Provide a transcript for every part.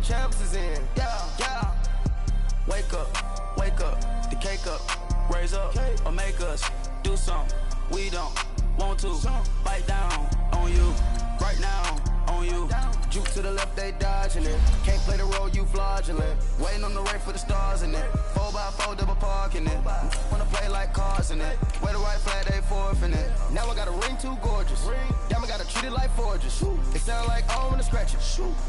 champs is in. Yeah. Wake up, the cake up, raise up, or make us do something we don't want to. Bite down on you, right now on you. Juke to the left, they dodging it. Can't play the role, you fraudulent. Waiting on the rain for the stars in it. 4x4 double parking it. Wanna play like cars in it. Wear the right flag, they forfeit it. Now I got a ring too gorgeous. Damn, I gotta treat it like forges. It sound like oh, when I scratch it.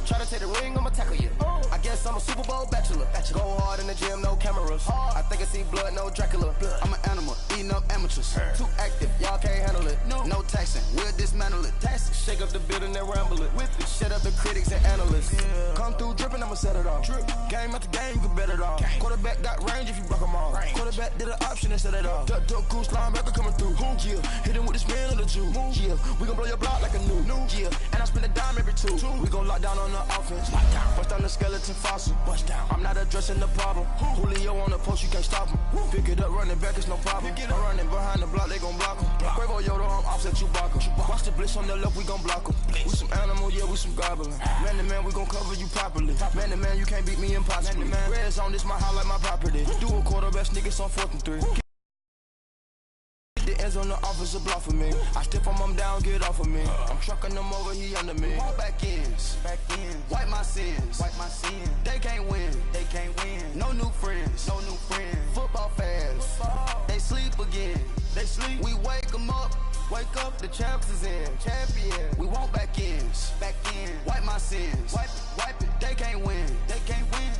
Try to take the ring, I'ma tackle you. I guess I'm a Super Bowl bachelor. Go hard in the gym, no cameras. I think I see blood, no Dracula. I'm an animal, eating up amateurs. Too active, y'all can't handle it. No taxing, we'll dismantle it. Shake up the building and ramble it. With it, shut up the critics and analysts. Come through dripping, I'ma set it off. Game after game, you can bet it off. Quarterback got range if you broke them off. Quarterback did an option and set it off. Duck goose linebacker coming through. Yeah, hit him with the spin of the Jew. Yeah, we gon' blow your block like a new. Yeah, and I spend a dime every two. We gon' lock down on the offense. Bust down the skeleton fossil. I'm not addressing the problem. Julio on the post, you can't stop him. Pick it up, running back, it's no problem. I'm running behind the block, they gon' block him. Quavo Yoda, I'm offset Chewbacca. Watch the blitz on the left, we gon' block him. We some animal, yeah, we some goblin. Man to man, we gon' cover you properly. Man to man, you can't beat me impossibly. Red zone, this my highlight, my property. Do a quarterback sneakers on 4th and 3. The ends on the offensive block for me. I step on him down, get off of me. I'm trucking them over, he under me. All back ends. Wipe my sins. They can't win. No new friends. Football fans. They sleep again. We wake them up. Wake up, the champs is in. Champion. We want back ends. Wipe my sins. Wipe it. They can't win.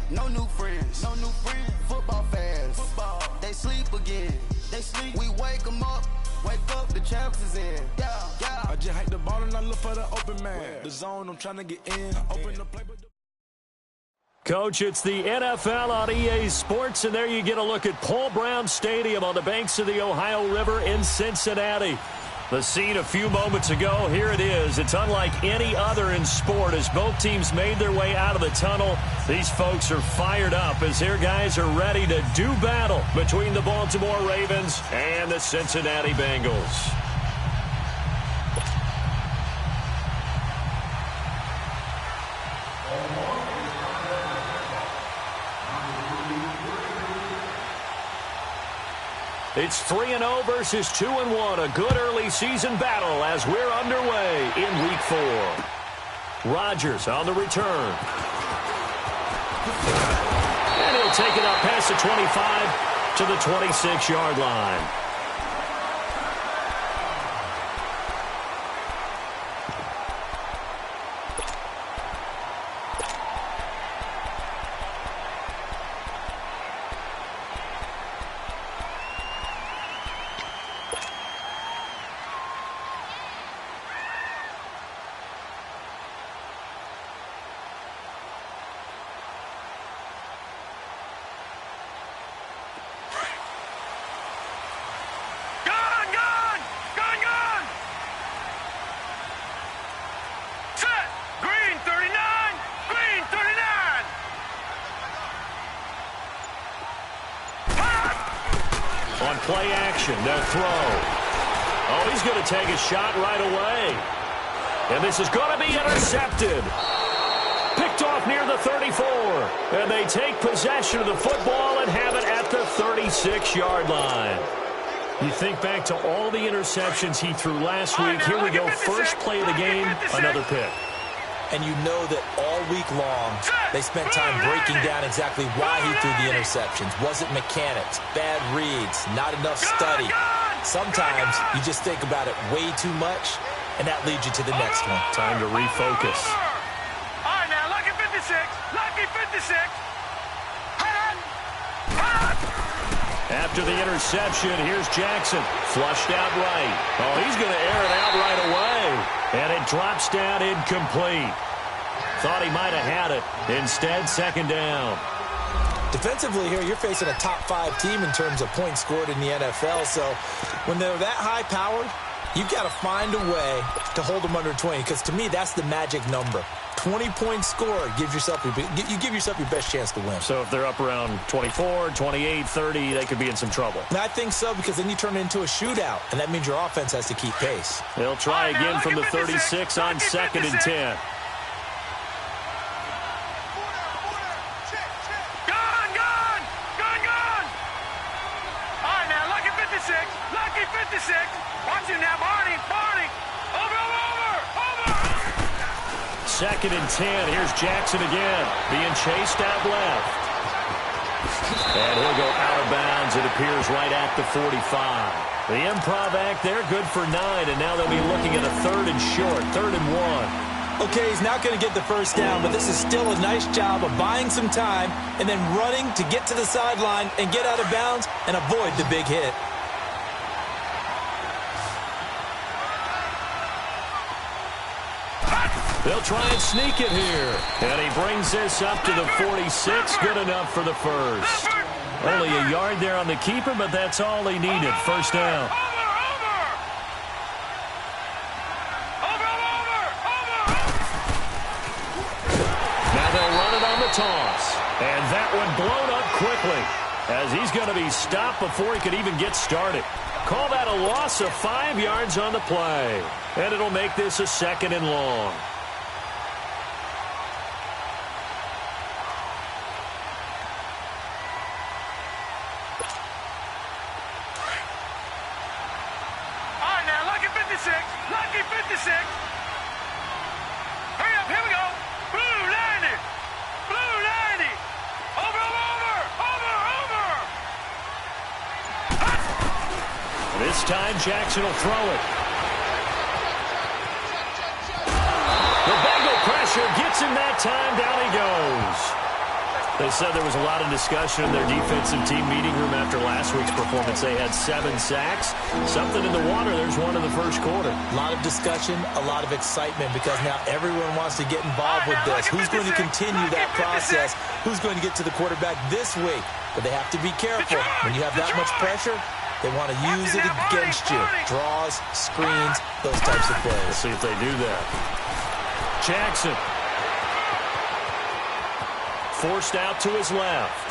No new friends. Football fans. They sleep again. We wake them up. Wake up, the champs is in. Yeah. I just hike the ball and I look for the open man. The zone, I'm trying to get in. Open the play, but Coach, it's the NFL on EA Sports, and there you get a look at Paul Brown Stadium on the banks of the Ohio River in Cincinnati. The scene a few moments ago, here it is. It's unlike any other in sport as both teams made their way out of the tunnel. These folks are fired up as their guys are ready to do battle between the Baltimore Ravens and the Cincinnati Bengals. It's 3-0 versus 2-1, a good early season battle as we're underway in Week 4. Rodgers on the return. And he'll take it up past the 25 to the 26-yard line. On play action, they'll throw. Oh, he's going to take a shot right away. And this is going to be intercepted. Picked off near the 34. And they take possession of the football and have it at the 36-yard line. You think back to all the interceptions he threw last week. Here we go, first play of the game, another pick. And you know that all week long, they spent time breaking down exactly why he threw the interceptions. Was it mechanics, bad reads, not enough study? Sometimes you just think about it way too much, and that leads you to the next one. Time to refocus. All right, now, lucky 56. Lucky 56. After the interception, here's Jackson. Flushed out right. Oh, he's going to air it out right away. And it drops down incomplete. Thought he might have had it. Instead, second down. Defensively here, you're facing a top 5 team in terms of points scored in the NFL. So when they're that high-powered, you've got to find a way to hold them under 20. Because to me, that's the magic number. 20-point score gives yourself you give yourself your best chance to win. So if they're up around 24, 28, 30, they could be in some trouble. And I think so, because then you turn it into a shootout, and that means your offense has to keep pace. They'll try again from the 36 on 2nd and 10. 2nd and 10. Here's Jackson again, being chased out left. And he'll go out of bounds, it appears, right at the 45. The improv act there, good for 9, and now they'll be looking at a 3rd and short, 3rd and 1. Okay, he's not going to get the first down, but this is still a nice job of buying some time and then running to get to the sideline and get out of bounds and avoid the big hit. They'll try and sneak it here. And he brings this up to the 46. Good enough for the first. Only a yard there on the keeper, but that's all he needed. First down. Now they'll run it on the toss. And that one blown up quickly, as he's going to be stopped before he could even get started. Call that a loss of 5 yards on the play. And it'll make this a 2nd and long. Lucky 56. Hurry up, here we go. Blue 90. Blue 90. Over. This time Jackson will throw it. The Bengal pressure gets him that time. Down he goes. They said there was a lot of discussion in their defensive team meeting room after last week's performance. They had 7 sacks. Something in the water. There's one in the first quarter. A lot of discussion, a lot of excitement, because now everyone wants to get involved with this. Who's going to continue that process? Who's going to get to the quarterback this week? But they have to be careful. When you have that much pressure, they want to use it against you. Draws, screens, those types of plays. Let's see if they do that. Jackson. Forced out to his left.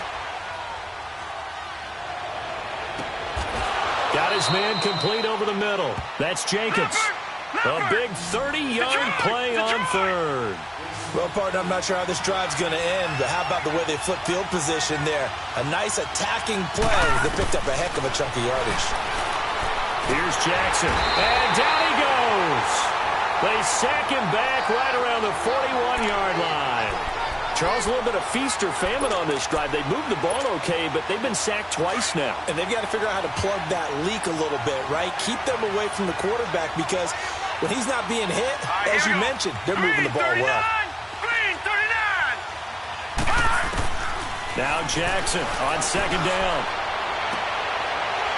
Got his man complete over the middle. That's Jenkins. A big 30-yard play on 3rd. Well, partner, I'm not sure how this drive's going to end, but how about the way they flip field position there? A nice attacking play that picked up a heck of a chunk of yardage. Here's Jackson. And down he goes. They sack him back right around the 41-yard line. Charles, a little bit of feast or famine on this drive. They moved the ball okay, but they've been sacked twice now. And they've got to figure out how to plug that leak a little bit, right? Keep them away from the quarterback, because when he's not being hit, as you mentioned, they're moving the ball well. Green 39. Now Jackson on 2nd down.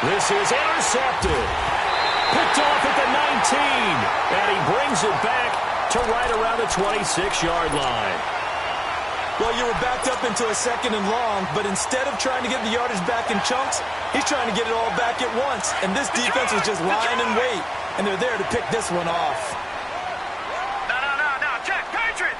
This is intercepted. Picked off at the 19. And he brings it back to right around the 26-yard line. Well, you were backed up into a 2nd and long, but instead of trying to get the yardage back in chunks, he's trying to get it all back at once. And this defense was just lying in wait, and they're there to pick this one off. No. Check. Patriot.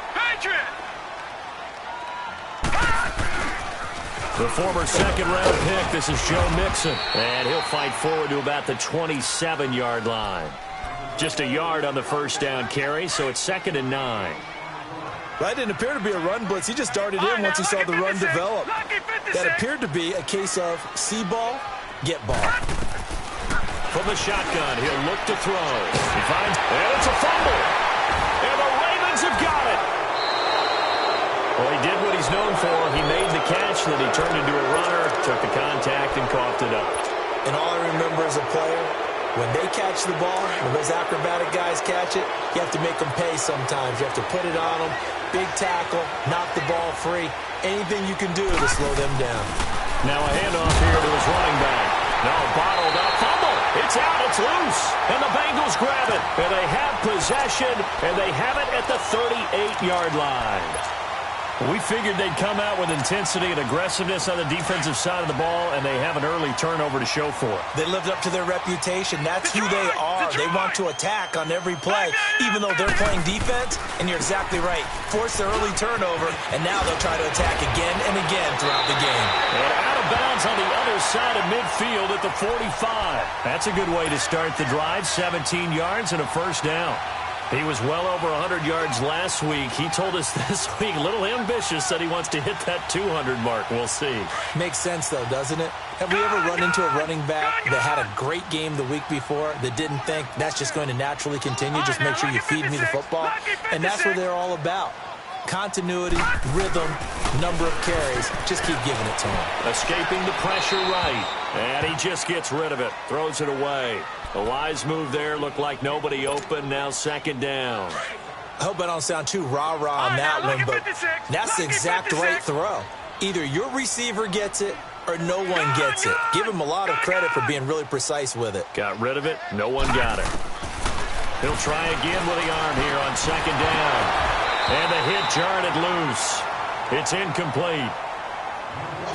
The former 2nd-round pick, this is Joe Mixon. And he'll fight forward to about the 27-yard line. Just a yard on the first down carry, so it's 2nd and 9. Right, didn't appear to be a run blitz. He just darted in once he saw the run develop. That appeared to be a case of see ball, get ball. From the shotgun, he'll look to throw. He finds, and it's a fumble. And the Ravens have got it. Well, he did what he's known for. He made the catch, then he turned into a runner, took the contact, and coughed it up. And all I remember as a player, when they catch the ball, when those acrobatic guys catch it, you have to make them pay sometimes. You have to put it on them, big tackle, knock the ball free. Anything you can do to slow them down. Now a handoff here to his running back. No, bottled up, fumble. It's out, it's loose. And the Bengals grab it. And they have possession, and they have it at the 38-yard line. We figured they'd come out with intensity and aggressiveness on the defensive side of the ball, and they have an early turnover to show for it. They lived up to their reputation. That's who they are. They want to attack on every play, even though they're playing defense. And you're exactly right. Force the early turnover, and now they'll try to attack again and again throughout the game. And out of bounds on the other side of midfield at the 45. That's a good way to start the drive. 17 yards and a first down. He was well over 100 yards last week. He told us this week, a little ambitious, said he wants to hit that 200 mark. We'll see. Makes sense, though, doesn't it? Have we ever run into a running back that had a great game the week before that didn't think that's just going to naturally continue? Just make sure you feed me the football. And that's what they're all about. Continuity, rhythm, number of carries. Just keep giving it to him. Escaping the pressure right. And he just gets rid of it. Throws it away. A wise move there. Looked like nobody open. Now second down. I hope I don't sound too rah-rah on that one, but that's the exact right throw. Either your receiver gets it or no one gets it. Give him a lot of credit for being really precise with it. Got rid of it. No one got it. He'll try again with the arm here on second down. And the hit jarred it loose. It's incomplete.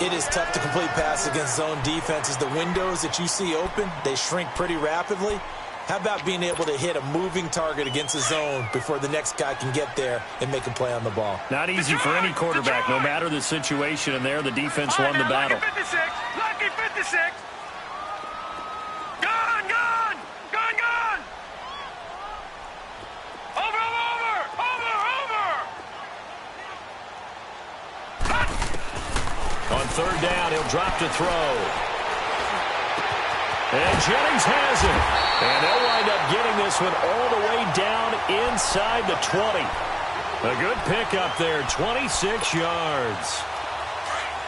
It is tough to complete passes against zone defenses. The windows that you see open, they shrink pretty rapidly. How about being able to hit a moving target against a zone before the next guy can get there and make a play on the ball? Not easy for any quarterback, no matter the situation. And there, the defense won the battle. Lucky 56. Lucky 56. Gone, gone. Gone, gone. Over, over, over, over. On third down, he'll drop to throw. And Jennings has it. And they'll wind up getting this one all the way down inside the 20. A good pickup there, 26 yards.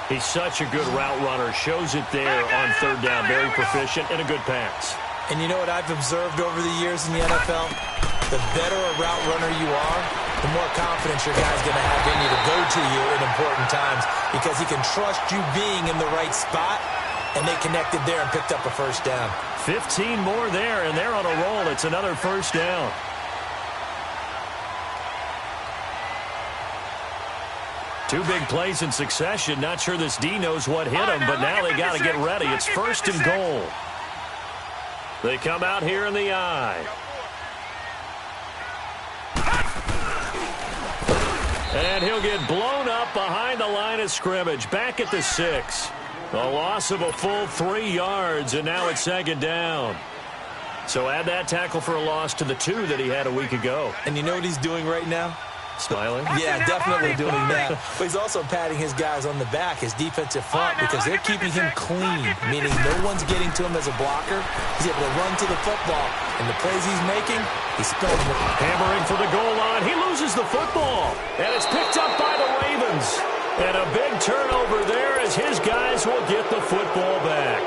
He's such a good route runner. Shows it there on third down. Very proficient and a good pass. And you know what I've observed over the years in the NFL? The better a route runner you are, the more confidence your guy's going to have in you to go to you in important times because he can trust you being in the right spot, and they connected there and picked up a first down. 15 more there, and they're on a roll. It's another first down. Two big plays in succession. Not sure this D knows what hit him, but now they got to get ready. It's first and goal. They come out here in the eye. And he'll get blown up behind the line of scrimmage. Back at the 6. A loss of a full 3 yards, and now it's second down. So add that tackle for a loss to the 2 that he had a week ago. And you know what he's doing right now? Smiling? Yeah, definitely doing that. But he's also patting his guys on the back, his defensive front, because they're keeping him clean, meaning no one's getting to him as a blocker. He's able to run to the football, and the plays he's making, he's spelling it. Hammering for the goal line. He loses the football, and it's picked up by the Ravens. And a big turnover there as his guys will get the football back.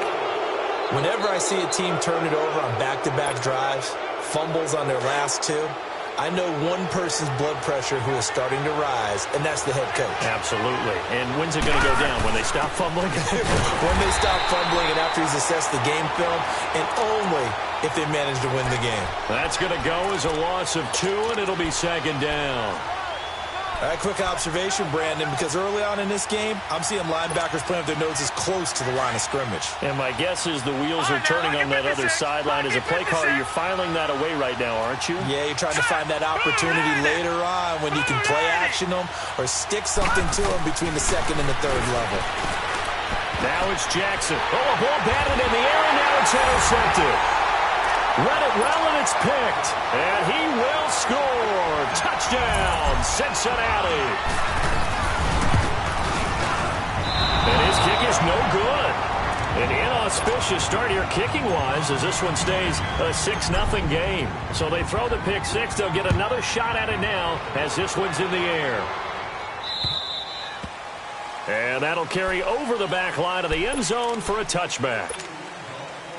Whenever I see a team turn it over on back-to-back drives, fumbles on their last 2, I know one person's blood pressure who is starting to rise, and that's the head coach. Absolutely. And when's it going to go down? When they stop fumbling? When they stop fumbling and after he's assessed the game film, and only if they manage to win the game. That's going to go as a loss of 2, and it'll be second down. All right, quick observation, Brandon, because early on in this game, I'm seeing linebackers playing with their noses close to the line of scrimmage. And my guess is the wheels are turning on that other sideline. As a play caller, you're filing that away right now, aren't you? Yeah, you're trying to find that opportunity later on when you can play action them or stick something to them between the second and the third level. Now it's Jackson. Oh, a ball batted in the air, and now it's intercepted. Read it well, and it's picked. And he will score. Touchdown, Cincinnati. And his kick is no good. An inauspicious start here kicking-wise as this one stays a 6-0 game. So they throw the pick 6. They'll get another shot at it now as this one's in the air. And that'll carry over the back line of the end zone for a touchback.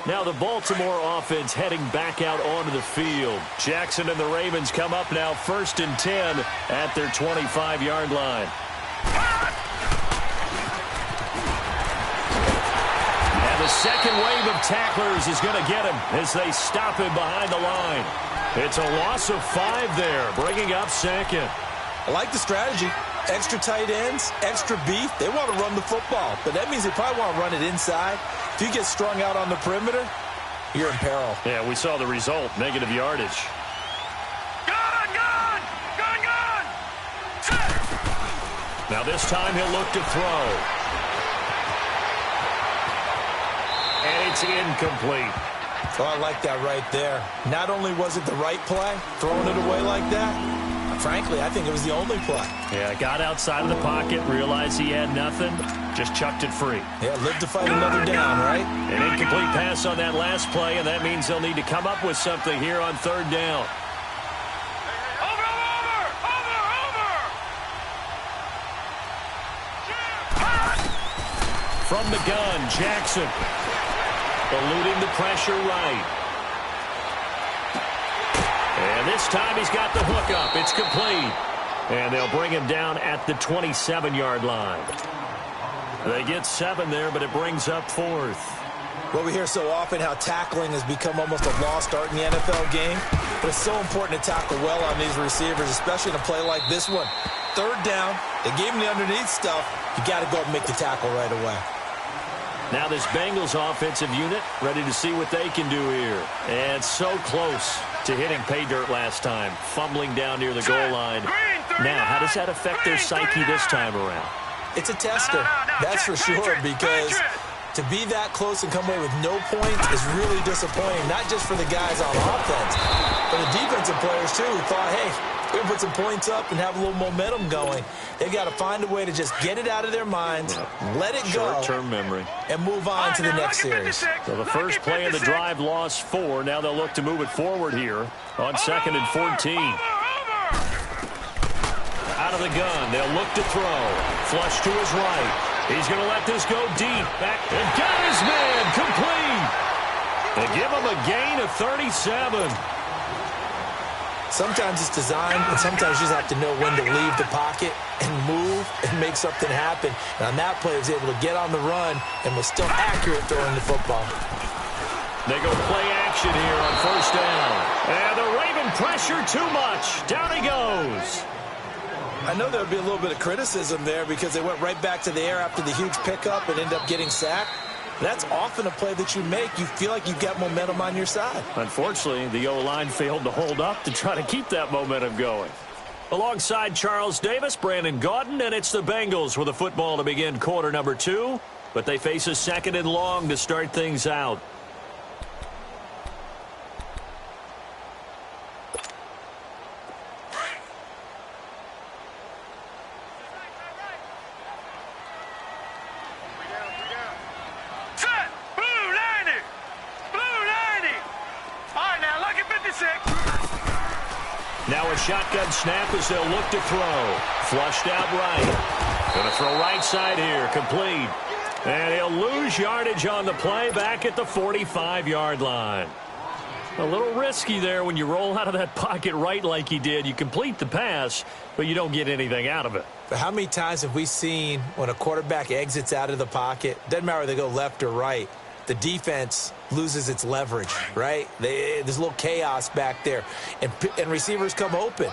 Now the Baltimore offense heading back out onto the field. Jackson and the Ravens come up now 1st and 10 at their 25-yard line. And the second wave of tacklers is going to get him as they stop him behind the line. It's a loss of 5 there, bringing up second. I like the strategy. Extra tight ends, extra beef. They want to run the football, but that means they probably want to run it inside. If you get strung out on the perimeter, you're in peril. Yeah, we saw the result, negative yardage. Gone, gone, gone, gone. Now this time he'll look to throw. And it's incomplete. Oh, I like that right there. Not only was it the right play, throwing it away like that, frankly, I think it was the only play. Yeah, got outside of the pocket, realized he had nothing, just chucked it free. Yeah, live to fight another down, right? An incomplete pass on that last play, and that means they'll need to come up with something here on third down. From the gun, Jackson. Eluding the pressure right. And this time he's got the hook up. It's complete. And they'll bring him down at the 27-yard line. They get 7 there, but it brings up 4th. Well, we hear so often how tackling has become almost a lost art in the NFL game. But it's so important to tackle well on these receivers, especially in a play like this one. Third down, they gave him the underneath stuff. You got to go and make the tackle right away. Now this Bengals offensive unit ready to see what they can do here. And so close to hitting pay dirt last time, fumbling down near the goal line. Now, how does that affect their psyche this time around? It's a tester, that's for sure, because to be that close and come away with no points is really disappointing, not just for the guys on offense, but the defensive players, too, who thought, hey, we can put some points up and have a little momentum going. They've got to find a way to just get it out of their minds, let it go, short-term memory, and move on to the next series. So the first play of the drive lost 4. Now they'll look to move it forward here on 2nd and 14. Out of the gun, they'll look to throw. Flush to his right. He's going to let this go deep. Back and got his man complete. They give him a gain of 37. Sometimes it's designed, and sometimes you just have to know when to leave the pocket and move and make something happen. And on that play, he was able to get on the run and was still accurate throwing the football. They go play action here on first down. And the Raven pressure too much. Down he goes. I know there would be a little bit of criticism there because they went right back to the air after the huge pickup and ended up getting sacked. That's often a play that you make. You feel like you've got momentum on your side. Unfortunately, the O-line failed to hold up to try to keep that momentum going. Alongside Charles Davis, Brandon Gaudin, and it's the Bengals with a football to begin quarter number 2. But they face a 2nd and long to start things out. Now a shotgun snap as they'll look to throw. Flushed out right. Going to throw right side here. Complete. And he'll lose yardage on the play back at the 45-yard line. A little risky there when you roll out of that pocket right like he did. You complete the pass, but you don't get anything out of it. But how many times have we seen when a quarterback exits out of the pocket, doesn't matter whether they go left or right, the defense loses its leverage, right? There's a little chaos back there, and receivers come open.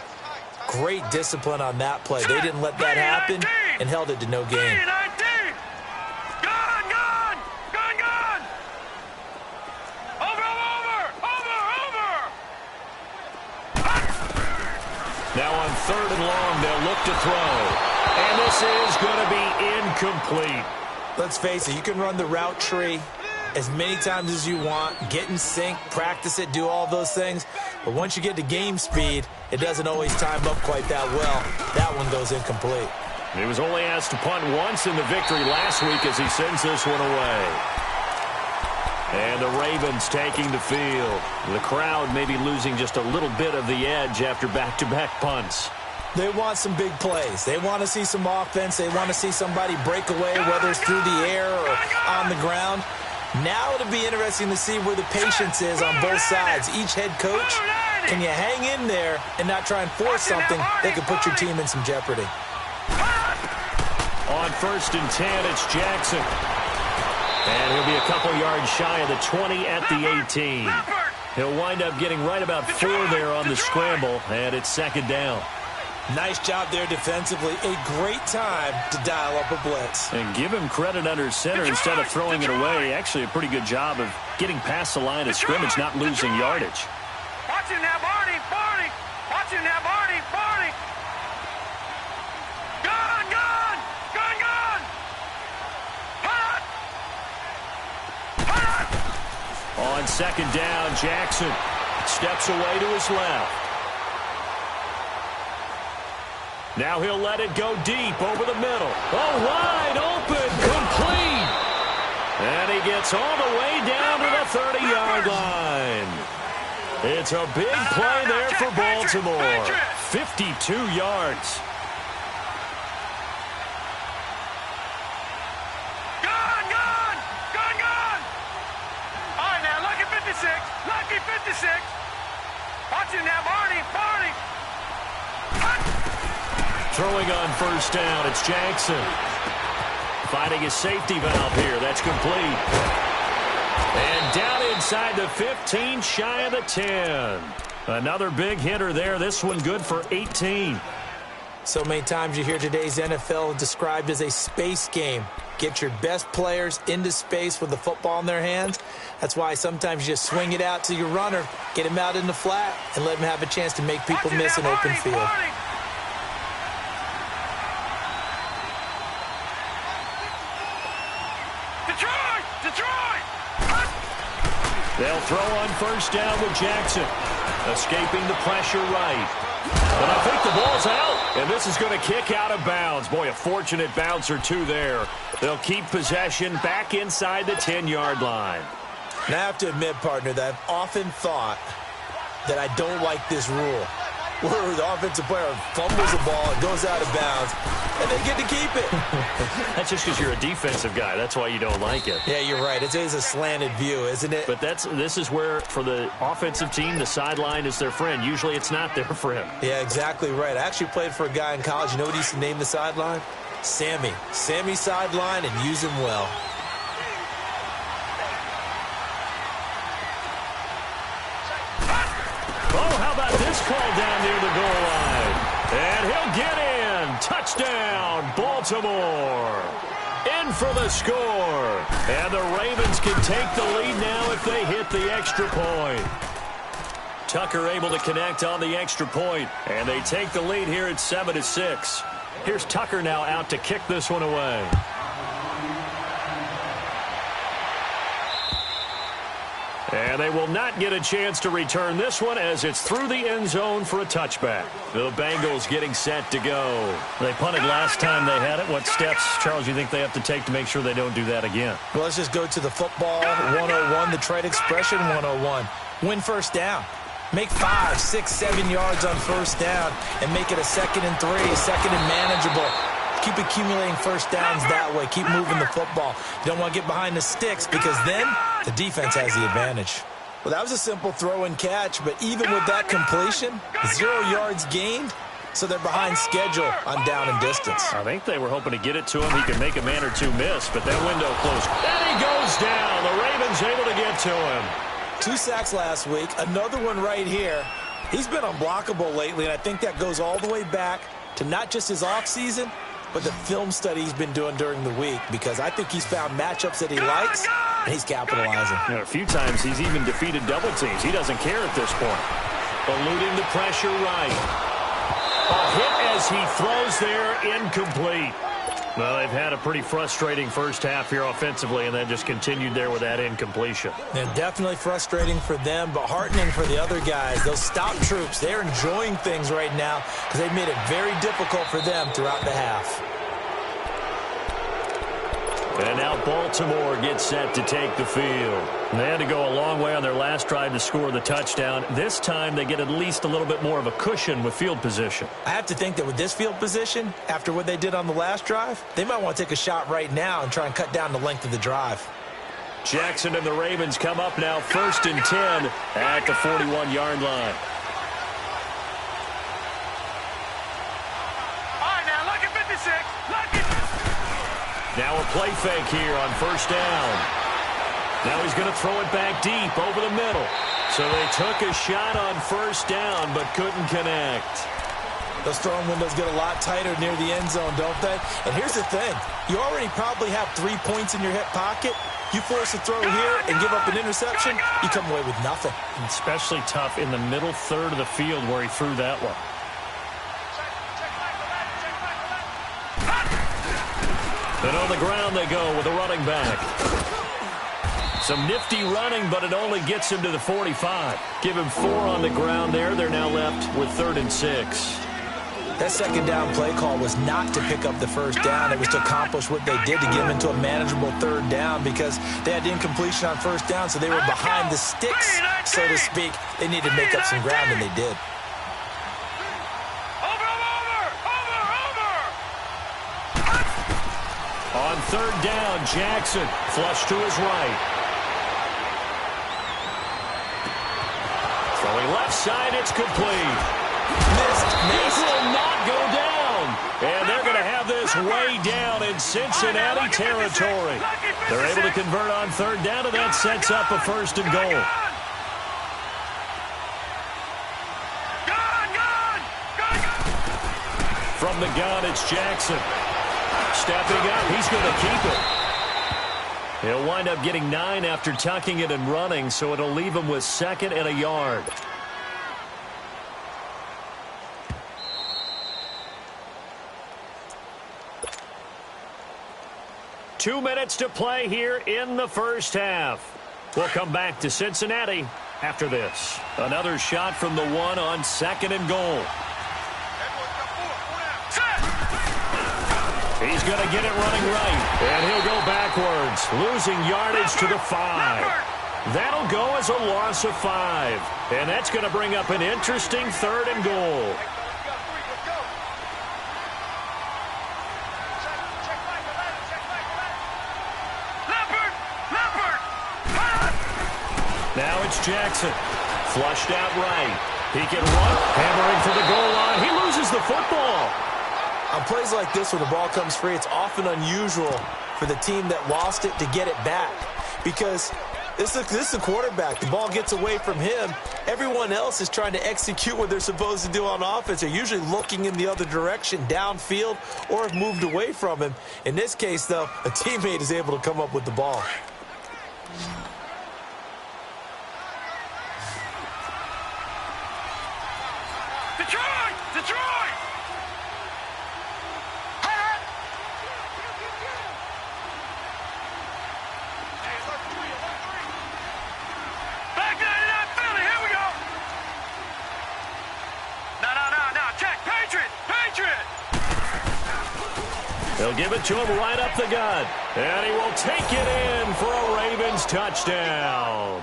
Great discipline on that play. They didn't let that happen and held it to no gain. Now on 3rd and long, they'll look to throw. And this is going to be incomplete. Let's face it, you can run the route tree as many times as you want, get in sync, practice it, do all those things. But once you get to game speed, it doesn't always time up quite that well. That one goes incomplete. He was only asked to punt once in the victory last week as he sends this one away. And the Ravens taking the field. The crowd maybe losing just a little bit of the edge after back-to-back punts. They want some big plays. They want to see some offense. They want to see somebody break away, whether it's through the air or on the ground. Now it'll be interesting to see where the patience is on both sides. Each head coach, can you hang in there and not try and force something that could put your team in some jeopardy? On 1st and 10, it's Jackson. And he'll be a couple yards shy of the 20 at the 18. He'll wind up getting right about 4 there on the scramble, and it's 2nd down. Nice job there defensively. A great time to dial up a blitz. And give him credit under center instead of throwing it away. Actually, a pretty good job of getting past the line of scrimmage, not losing yardage. Watch him now, Barney. Watch him now, Barney. Gun. Hot. On On second down, Jackson steps away to his left. Now he'll let it go deep over the middle. Oh, wide open, complete. And he gets all the way down to the 30-yard line. It's a big play there for Baltimore. 52 yards. Gone! All right, now, lucky 56. Watch him now, Barney. Throwing on first down, it's Jackson. Finding his safety valve here. That's complete. And down inside the 15, shy of the 10. Another big hitter there. This one good for 18. So many times you hear today's NFL described as a space game. Get your best players into space with the football in their hands. That's why sometimes you just swing it out to your runner, get him out in the flat, and let him have a chance to make people miss an open field. Detroit! They'll throw on first down with Jackson. Escaping the pressure right. But I think the ball's out. And this is going to kick out of bounds. Boy, a fortunate bounce or two there. They'll keep possession back inside the 10-yard line. And I have to admit, partner, that I've often thought that I don't like this rule, where the offensive player fumbles the ball, it goes out of bounds, and they get to keep it. That's just because you're a defensive guy. That's why you don't like it. Yeah, you're right. It is a slanted view, isn't it? But this is where, for the offensive team, the sideline is their friend. Usually it's not their friend. Yeah, exactly right. I actually played for a guy in college. You know what he used to name the sideline? Sammy. Sammy sideline, and use him well. Oh, how about this call down near the goal line? And he'll get in. Touchdown, Baltimore. In for the score. And the Ravens can take the lead now if they hit the extra point. Tucker able to connect on the extra point, and they take the lead here at 7-6. Here's Tucker now out to kick this one away. And they will not get a chance to return this one as it's through the end zone for a touchback. The Bengals getting set to go. They punted last time they had it. What steps, Charles, you think they have to take to make sure they don't do that again? Well, let's just go to the football 101, the trade expression 101. Win first down. Make 5, 6, 7 yards on first down and make it a 2nd and 3, 2nd and manageable. Keep accumulating first downs that way. Keep moving the football. You don't want to get behind the sticks because then the defense has the advantage. Well, that was a simple throw and catch, but even with that completion, 0 yards gained, so they're behind schedule on down and distance. I think they were hoping to get it to him. He could make a man or two miss, but that window closed. And he goes down. The Ravens able to get to him. 2 sacks last week, another one right here. He's been unblockable lately, and I think that goes all the way back to not just his offseason, but the film study he's been doing during the week, because I think he's found matchups that he likes, and he's capitalizing. You know, a few times he's even defeated double teams. He doesn't care at this point. Eluding the pressure right. A hit as he throws there, incomplete. Well, they've had a pretty frustrating first half here offensively, and then just continued there with that incompletion. They're definitely frustrating for them, but heartening for the other guys. Those stop troops, they're enjoying things right now because they've made it very difficult for them throughout the half. And now Baltimore gets set to take the field. They had to go a long way on their last drive to score the touchdown. This time they get at least a little bit more of a cushion with field position. I have to think that with this field position, after what they did on the last drive, they might want to take a shot right now and try and cut down the length of the drive. Jackson and the Ravens come up now 1st and 10 at the 41-yard line. All right, now, lucky 56. Lucky. Now a play fake here on first down. Now he's going to throw it back deep over the middle. So they took a shot on first down but couldn't connect. Those throwing windows get a lot tighter near the end zone, don't they? And here's the thing. You already probably have 3 points in your hip pocket. You force a throw here and give up an interception, you come away with nothing. Especially tough in the middle third of the field where he threw that one. And on the ground they go with a running back. Some nifty running, but it only gets him to the 45. Give him 4 on the ground there. They're now left with 3rd and 6. That second down play call was not to pick up the first down. It was to accomplish what they did, to get them into a manageable 3rd down, because they had incompletion on first down, so they were behind the sticks, so to speak. They needed to make up some ground, and they did. On 3rd down, Jackson flush to his right. Throwing left side, it's complete. This will not go down. And they're going to have this way down in Cincinnati territory. They're able to convert on 3rd down, and that sets up a 1st and goal. From the gun, it's Jackson. Stepping up, he's going to keep it. He'll wind up getting 9 after tucking it and running, so it'll leave him with 2nd and a yard. Two minutes to play here in the first half. We'll come back to Cincinnati after this. Another shot from the 1 on 2nd and goal. He's going to get it running right, and he'll go backwards, losing yardage to the 5. That'll go as a loss of 5, and that's going to bring up an interesting 3rd and goal. Now it's Jackson, flushed out right. He can run, hammering for the goal line. He loses the football. On plays like this where the ball comes free, it's often unusual for the team that lost it to get it back, because this is the quarterback. The ball gets away from him. Everyone else is trying to execute what they're supposed to do on offense. They're usually looking in the other direction, downfield, or have moved away from him. In this case, though, a teammate is able to come up with the ball. They'll give it to him right up the gut. And he will take it in for a Ravens touchdown.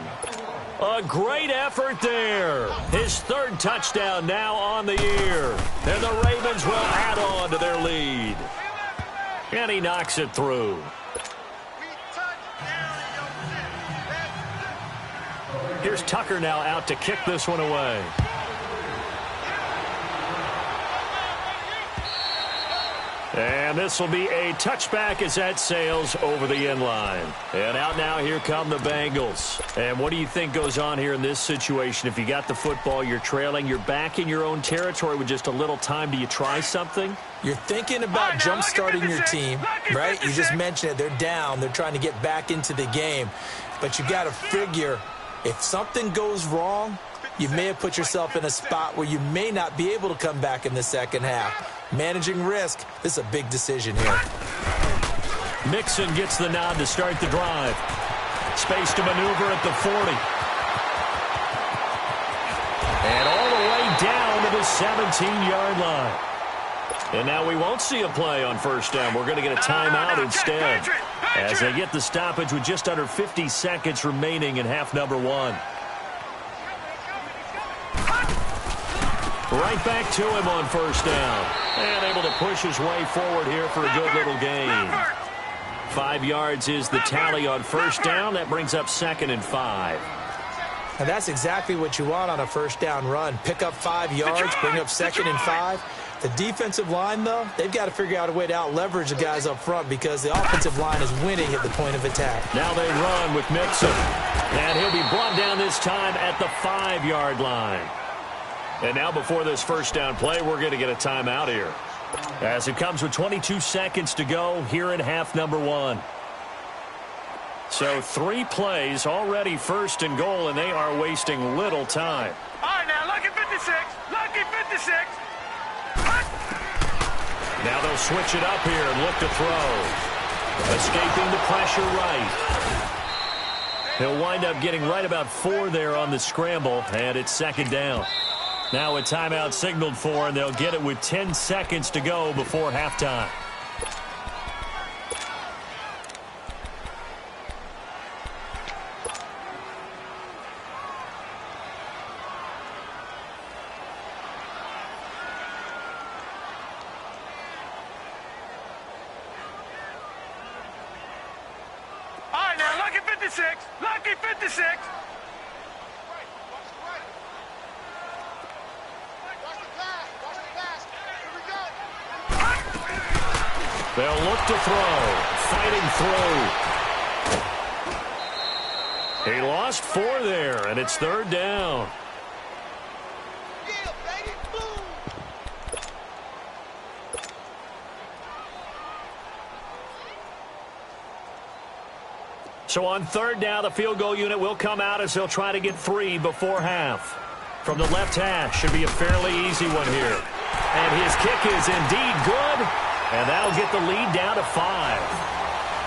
A great effort there. His 3rd touchdown now on the year. And the Ravens will add on to their lead. And he knocks it through. Here's Tucker now out to kick this one away. And this will be a touchback as that sails over the end line. And out now, here come the Bengals. And what do you think goes on here in this situation? If you got the football, you're trailing, you're back in your own territory with just a little time. Do you try something? You're thinking about jump-starting your team, right? You just mentioned it. They're down. They're trying to get back into the game. But you got to figure, if something goes wrong, you may have put yourself in a spot where you may not be able to come back in the second half. Managing risk, this is a big decision here. Mixon gets the nod to start the drive. Space to maneuver at the 40. And all the way down to the 17-yard line. And now we won't see a play on 1st down. We're going to get a timeout instead, as they get the stoppage with just under 50 seconds remaining in half number 1. Right back to him on 1st down. And able to push his way forward here for a good little gain. 5 yards is the tally on 1st down. That brings up 2nd and 5. And that's exactly what you want on a 1st down run. Pick up 5 yards, bring up 2nd and 5. The defensive line, though, they've got to figure out a way to out-leverage the guys up front, because the offensive line is winning at the point of attack. Now they run with Mixon. And he'll be brought down this time at the 5-yard line. And now before this 1st down play, we're going to get a timeout here, as it comes with 22 seconds to go here in half number 1. So 3 plays already 1st and goal, and they are wasting little time. All right, now, lucky 56. Lucky 56. Now they'll switch it up here and look to throw. Escaping the pressure right. He'll wind up getting right about 4 there on the scramble, and it's second down. Now a timeout signaled for, and they'll get it with 10 seconds to go before halftime. All right, now, lucky 56. Lucky 56. They'll look to throw. Fighting through. He lost 4 there, and it's third down. So on third down, the field goal unit will come out as he'll try to get 3 before half. From the left hash, should be a fairly easy one here. And his kick is indeed good, and that'll get the lead down to 5.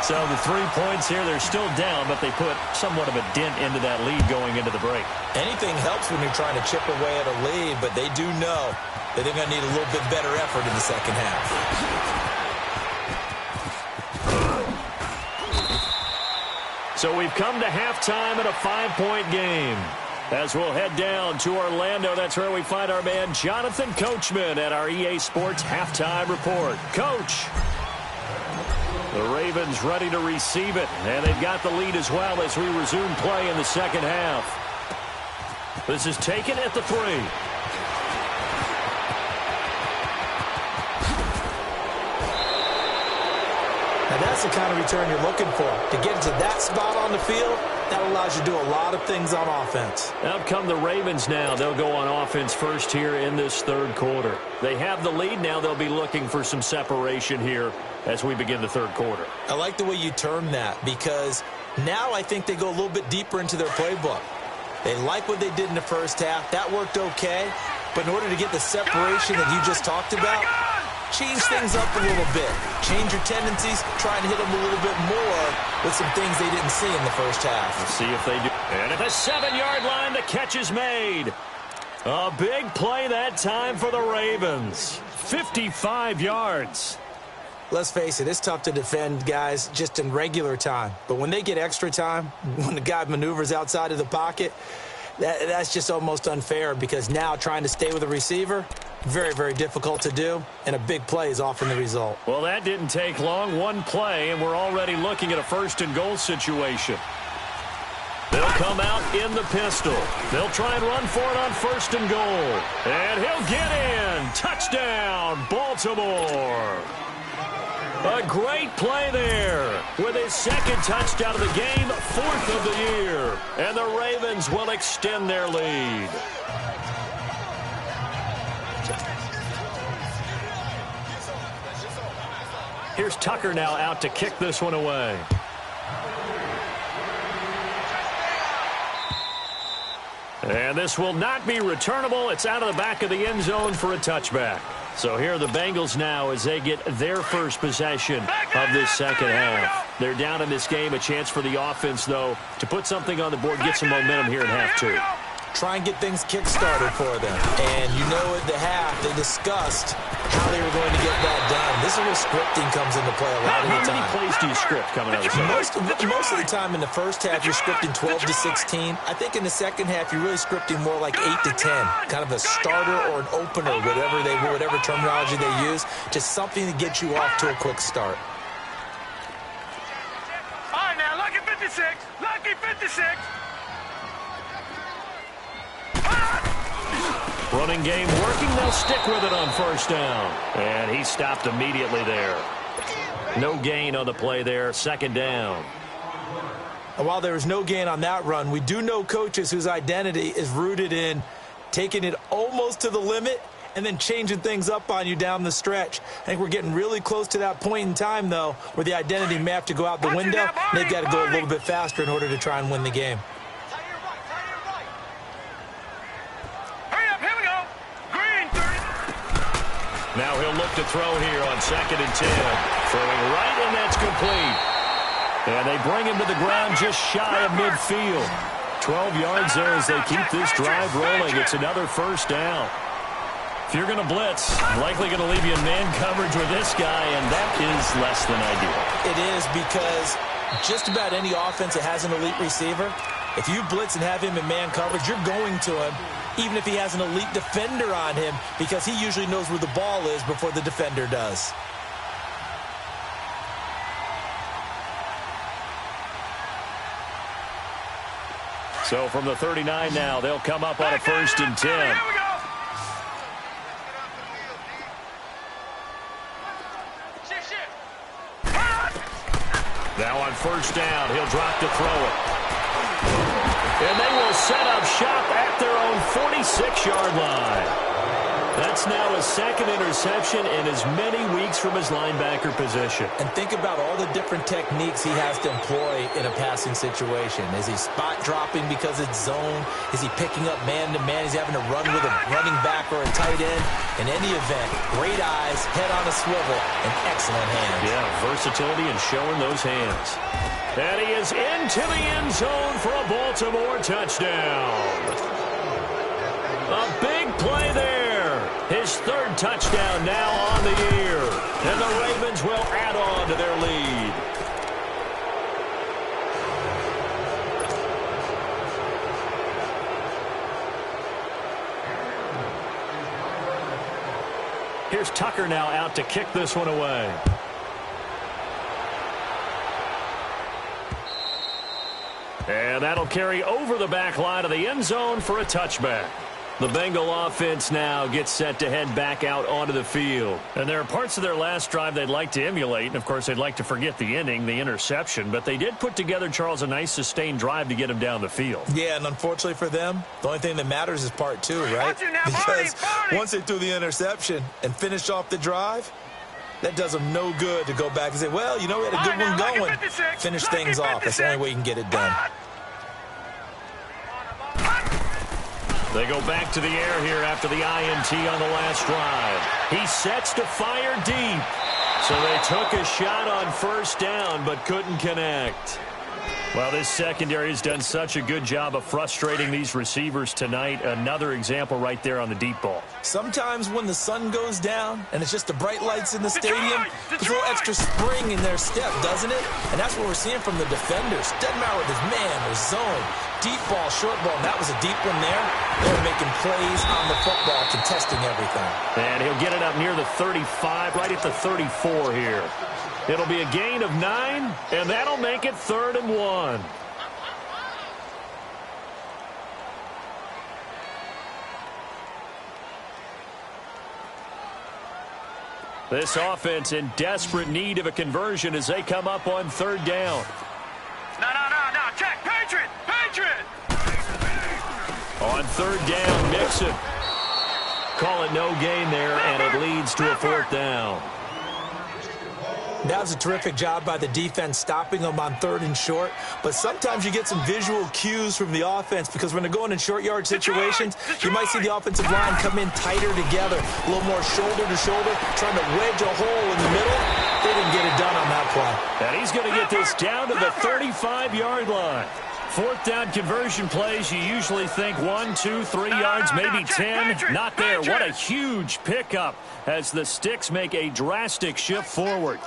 So the 3 points here, they're still down, but they put somewhat of a dent into that lead going into the break. Anything helps when you're trying to chip away at a lead, but they do know that they're going to need a little bit better effort in the second half. So we've come to halftime in a 5-point game. As we'll head down to Orlando, that's where we find our man Jonathan Coachman at our EA Sports Halftime Report. Coach, the Ravens ready to receive it, and they've got the lead as well as we resume play in the second half. This is taken at the 3. Now that's the kind of return you're looking for. To get to that spot on the field, that allows you to do a lot of things on offense. Out come the Ravens now. They'll go on offense first here in this third quarter. They have the lead now. They'll be looking for some separation here as we begin the third quarter. I like the way you term that because now I think they go a little bit deeper into their playbook. They like what they did in the first half. That worked okay. But in order to get the separation that you just talked about, change things up a little bit. Change your tendencies. Try and hit them a little bit more with some things they didn't see in the first half. We'll see if they do. And at the 7-yard line, the catch is made. A big play that time for the Ravens. 55 yards. Let's face it, it's tough to defend guys just in regular time. But when they get extra time, when the guy maneuvers outside of the pocket, that's just almost unfair because now trying to stay with the receiver, very, very difficult to do, and a big play is often the result. Well, that didn't take long. One play, and we're already looking at a first-and-goal situation. They'll come out in the pistol. They'll try and run for it on first and goal. And he'll get in. Touchdown, Baltimore. A great play there with his second touchdown of the game, 4th of the year. And the Ravens will extend their lead. Here's Tucker now out to kick this one away. And this will not be returnable. It's out of the back of the end zone for a touchback. So here are the Bengals now as they get their first possession of this second half. They're down in this game. A chance for the offense, though, to put something on the board, get some momentum here in half 2. Try and get things kick-started for them. And you know at the half, they discussed how they were going to get that done. This is where scripting comes into play a lot of the time. How many plays do you script coming out of the Most of the time in the first half, you're scripting 12 to 16. I think in the second half, you're really scripting more like 8 to 10. Kind of a starter or an opener, whatever terminology they use. Just something to get you off to a quick start. All right, now, lucky 56. Lucky 56. Running game working. They'll stick with it on first down. And he stopped immediately there. No gain on the play there. Second down. And while there was no gain on that run, we do know coaches whose identity is rooted in taking it almost to the limit and then changing things up on you down the stretch. I think we're getting really close to that point in time, though, where the identity may have to go out the window. And they've got to go a little bit faster in order to try and win the game. Now he'll look to throw here on 2nd and 10. Throwing right, and that's complete. And they bring him to the ground just shy of midfield. 12 yards there as they keep this drive rolling. It's another first down. If you're going to blitz, likely going to leave you in man coverage with this guy, and that is less than ideal. It is, because just about any offense that has an elite receiver, if you blitz and have him in man coverage, you're going to him, even if he has an elite defender on him, because he usually knows where the ball is before the defender does. So from the 39 now, they'll come up on a 1st and 10. Now on 1st down, he'll drop to throw it. And they will set up shop at their own 46-yard line. That's now his 2nd interception in as many weeks from his linebacker position. And think about all the different techniques he has to employ in a passing situation. Is he spot dropping because it's zone? Is he picking up man-to-man? Is he having to run with a running back or a tight end? In any event, great eyes, head on a swivel, and excellent hands. Yeah, versatility and showing those hands. And he is into the end zone for a Baltimore touchdown. A big play there. His 3rd touchdown now on the year. And the Ravens will add on to their lead. Here's Tucker now out to kick this one away. And that'll carry over the back line of the end zone for a touchback. The Bengal offense now gets set to head back out onto the field. And there are parts of their last drive they'd like to emulate. And, of course, they'd like to forget the inning, the interception. But they did put together, Charles, a nice sustained drive to get him down the field. Yeah, and unfortunately for them, the only thing that matters is part 2, right? Because once they threw the interception and finished off the drive, that does them no good to go back and say, well, you know, we had a good one going. Finish things off. That's the only way you can get it done. They go back to the air here after the INT on the last drive. He sets to fire deep. So they took a shot on 1st down but couldn't connect. Well, this secondary has done such a good job of frustrating these receivers tonight. Another example right there on the deep ball. Sometimes when the sun goes down and it's just the bright lights in the stadium, there's a little extra spring in their step, doesn't it? And that's what we're seeing from the defenders. Doesn't matter whether it's man or zone. Deep ball, short ball, and that was a deep one there. They were making plays on the football, contesting everything. And he'll get it up near the 35, right at the 34 here. It'll be a gain of 9, and that'll make it 3rd and 1. This offense in desperate need of a conversion as they come up on 3rd down. No. Check. Patriot. On 3rd down, Mixon. Call it no gain there, and it leads to a 4th down. That was a terrific job by the defense stopping them on 3rd and short. But sometimes you get some visual cues from the offense because when they're going in short yard situations, you might see the offensive line come in tighter together, a little more shoulder to shoulder, trying to wedge a hole in the middle. They didn't get it done on that play. And he's going to get this down to the 35-yard line. 4th down conversion plays, you usually think 1, 2, 3 yards, maybe 10. Not there. What a huge pickup as the Sticks make a drastic shift forward.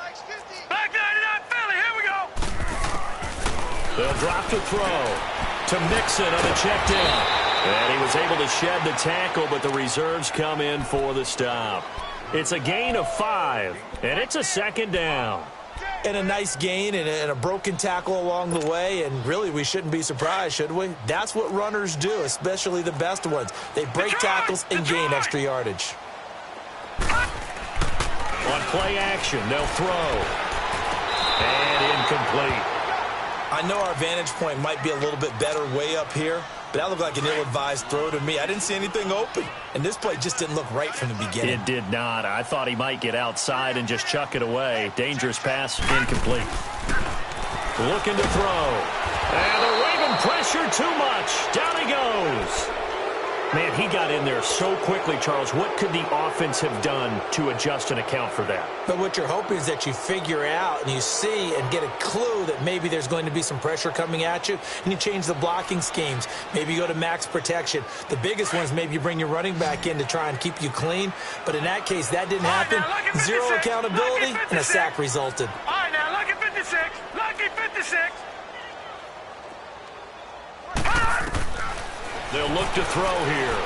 Back 99 Philly, here we go. They'll drop the throw to Mixon on the check down. And he was able to shed the tackle, but the reserves come in for the stop. It's a gain of 5, and it's a 2nd down. And a nice gain and a broken tackle along the way, and really we shouldn't be surprised, should we? That's what runners do, especially the best ones. They break tackles and gain extra yardage. On play action, they'll throw. And incomplete. I know our vantage point might be a little bit better way up here, but that looked like an ill-advised throw to me. I didn't see anything open, and this play just didn't look right from the beginning. It did not. I thought he might get outside and just chuck it away. Dangerous pass, incomplete. Looking to throw. And the Raven pressure too much. Down he goes. Man, he got in there so quickly, Charles. What could the offense have done to adjust and account for that? But what you're hoping is that you figure out and you see and get a clue that maybe there's going to be some pressure coming at you, and you change the blocking schemes. Maybe you go to max protection. The biggest one is maybe you bring your running back in to try and keep you clean. But in that case, that didn't happen. Zero accountability, and a sack resulted. All right, now, look at 56. Lucky 56. They'll look to throw here.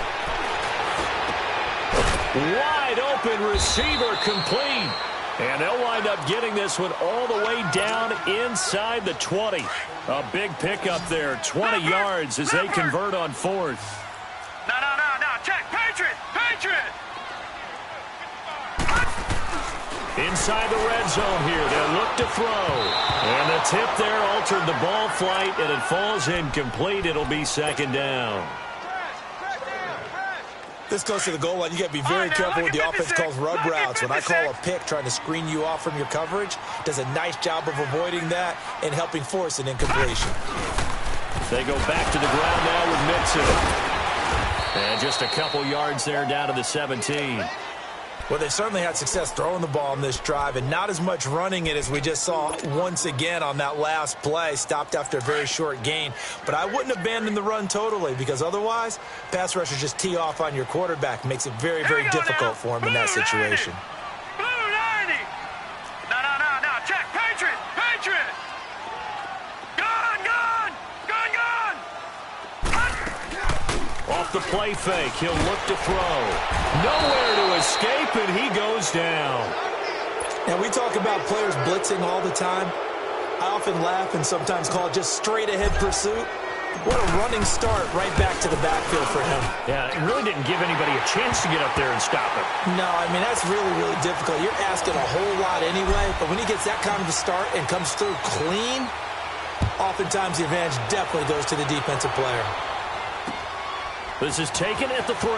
Wide open receiver complete. And they'll wind up getting this one all the way down inside the 20. A big pickup there, 20 yards as they convert on fourth. No. Check. Patriot. Inside the red zone here, they'll look to throw. And the tip there altered the ball flight, and it falls incomplete. It'll be second down. This goes to the goal line. You got to be very careful with the offense calls rub routes. When I call a pick trying to screen you off from your coverage, does a nice job of avoiding that and helping force an incompletion. They go back to the ground now with Mixon. And just a couple yards there down to the 17. Well, they certainly had success throwing the ball on this drive and not as much running it as we just saw once again on that last play. Stopped after a very short gain. But I wouldn't abandon the run totally because otherwise, pass rushers just tee off on your quarterback. Makes it very, very difficult for him in that situation. Blue 90. No. Check. Patriot. Gun. Off the play fake, he'll look to throw. Nowhere to escape, and he goes down. Now, we talk about players blitzing all the time. I often laugh and sometimes call it just straight-ahead pursuit. What a running start right back to the backfield for him. Yeah, it really didn't give anybody a chance to get up there and stop him. No, I mean, that's really, really difficult. You're asking a whole lot anyway, but when he gets that kind of a start and comes through clean, oftentimes the advantage definitely goes to the defensive player. This is taken at the 3.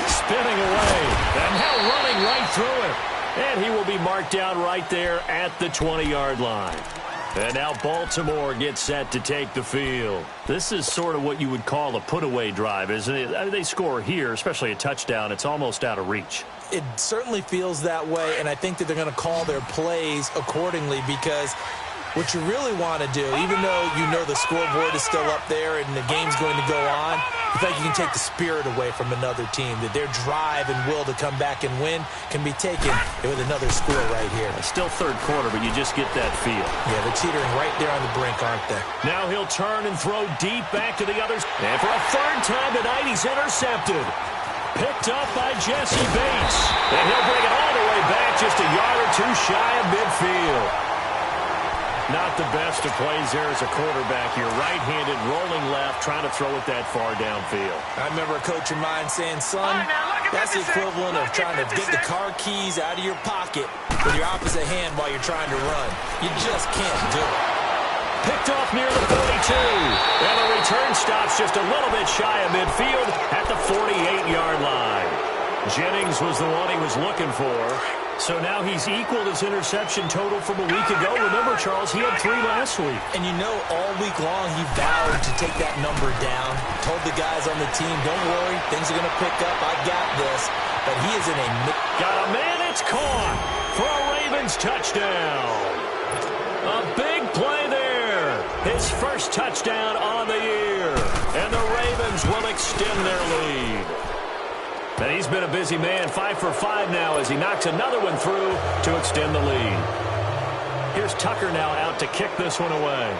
Spinning away, and now running right through it. And he will be marked down right there at the 20-yard line. And now Baltimore gets set to take the field. This is sort of what you would call a put-away drive, isn't it? I mean, they score here, especially a touchdown. It's almost out of reach. It certainly feels that way, and I think that they're going to call their plays accordingly because what you really want to do, even though you know the scoreboard is still up there and the game's going to go on, you think you can take the spirit away from another team, that their drive and will to come back and win can be taken with another score right here. Still third quarter, but you just get that feel. Yeah, they're teetering right there on the brink, aren't they? Now he'll turn and throw deep back to the others. And for a third time tonight, he's intercepted. Picked up by Jesse Bates. And he'll bring it all the way back, just a yard or two shy of midfield. Not the best of plays there as a quarterback. You're right-handed, rolling left, trying to throw it that far downfield. I remember a coach of mine saying, son, that's the equivalent of trying to get the car keys out of your pocket with your opposite hand while you're trying to run. You just can't do it. Picked off near the 42. And the return stops just a little bit shy of midfield at the 48-yard line. Jennings was the one he was looking for. So now he's equaled his interception total from a week ago. Remember, Charles, he had 3 last week. And you know, all week long he vowed to take that number down. Told the guys on the team, don't worry, things are going to pick up. I got this. But he is in a... Got a man, it's caught for a Ravens touchdown. A big play there. His first touchdown on the year. And the Ravens will extend their lead. And he's been a busy man, 5 for 5 now as he knocks another one through to extend the lead. Here's Tucker now out to kick this one away.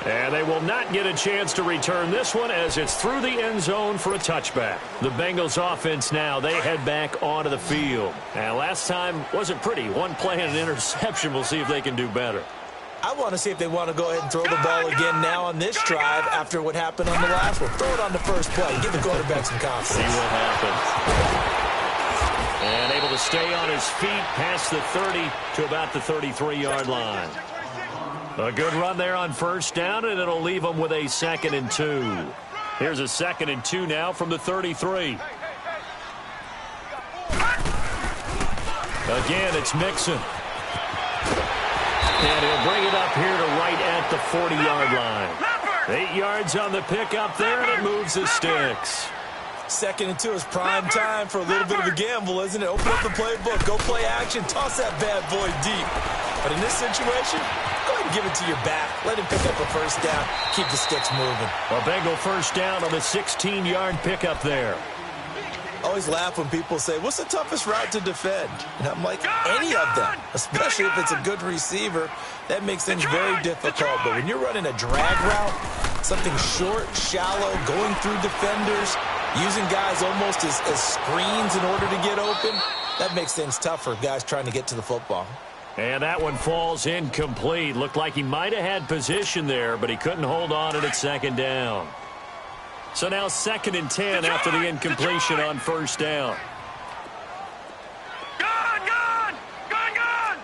And they will not get a chance to return this one as it's through the end zone for a touchback. The Bengals offense now, they head back onto the field. And last time wasn't pretty. One play and an interception. We'll see if they can do better. I want to see if they want to go ahead and throw the ball again now on this drive after what happened on the last one. Throw it on the first play. Give the quarterback some confidence. See what happens. And able to stay on his feet past the 30 to about the 33-yard line. A good run there on first down, and it'll leave them with a 2nd and 2. Here's a 2nd and 2 now from the 33. Again, it's Mixon. And he'll bring it up here to right at the 40-yard line. 8 yards on the pickup there, and it moves the sticks. 2nd and 2 is prime time for a little bit of a gamble, isn't it? Open up the playbook, go play action, toss that bad boy deep. But in this situation, go ahead and give it to your back. Let him pick up a first down. Keep the sticks moving. Well, Bengal first down on the 16-yard pickup there. I always laugh when people say, what's the toughest route to defend? And I'm like, any of them, especially if it's a good receiver. That makes things very difficult. But when you're running a drag route, something short, shallow, going through defenders, using guys almost as screens in order to get open, that makes things tougher, guys trying to get to the football. And that one falls incomplete. Looked like he might have had position there, but he couldn't hold on to it at 2nd down. So now 2nd and 10 after the incompletion on first down. Gone, gone! Gone, gone!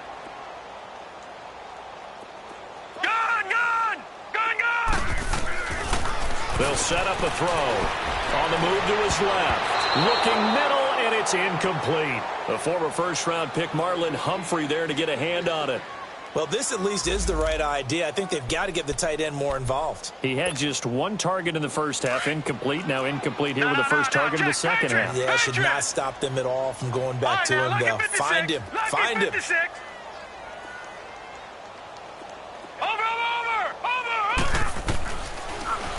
Gone, gone! Gone, gone! They'll set up a throw. On the move to his left. Looking middle, and it's incomplete. The former first-round pick Marlon Humphrey there to get a hand on it. Well, this at least is the right idea. I think they've got to get the tight end more involved. He had just 1 target in the first half, incomplete. Now incomplete here with the first target in the second half. Yeah, should not stop them at all from going back to him, though. Find him. Find him. Over!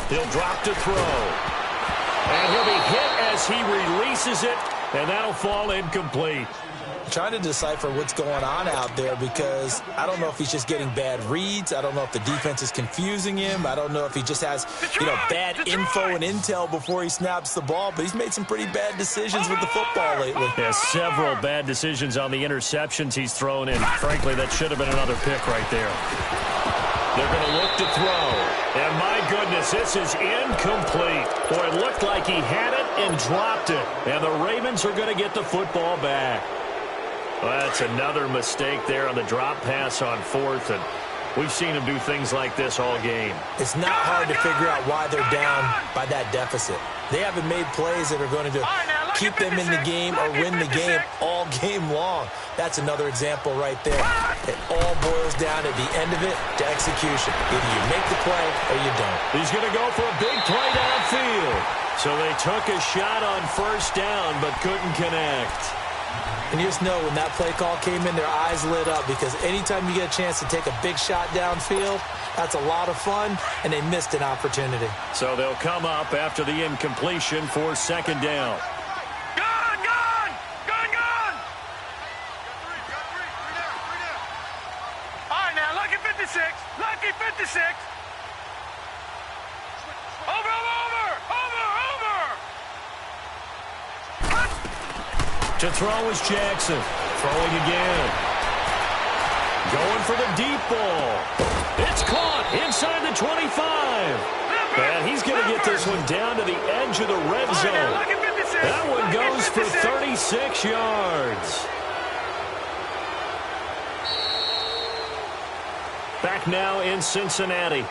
He'll drop to throw. And he'll be hit as he releases it, and that'll fall incomplete. Trying to decipher what's going on out there because I don't know if he's just getting bad reads. I don't know if the defense is confusing him. I don't know if he just has, bad info and intel before he snaps the ball, but he's made some pretty bad decisions with the football lately. Yeah, several bad decisions on the interceptions he's thrown in. Frankly, that should have been another pick right there. They're going to look to throw. And my goodness, this is incomplete. Boy, it looked like he had it and dropped it. And the Ravens are going to get the football back. Well, that's another mistake there on the drop pass on 4th, and we've seen him do things like this all game. It's not hard to figure out why they're down by that deficit. They haven't made plays that are going to keep them in the game or win the game all game long. That's another example right there. It all boils down at the end of it to execution. Either you make the play or you don't. He's going to go for a big play downfield. So they took a shot on first down but couldn't connect. And you just know when that play call came in, their eyes lit up because anytime you get a chance to take a big shot downfield, that's a lot of fun, and they missed an opportunity. So they'll come up after the incompletion for 2nd down. Gone, gone! Gone, gone! All right, now, lucky 56. Lucky 56. To throw is Jackson. Throwing again. Going for the deep ball. It's caught inside the 25. And he's going to get this one down to the edge of the red zone. That one goes for 36 yards. Back now in Cincinnati.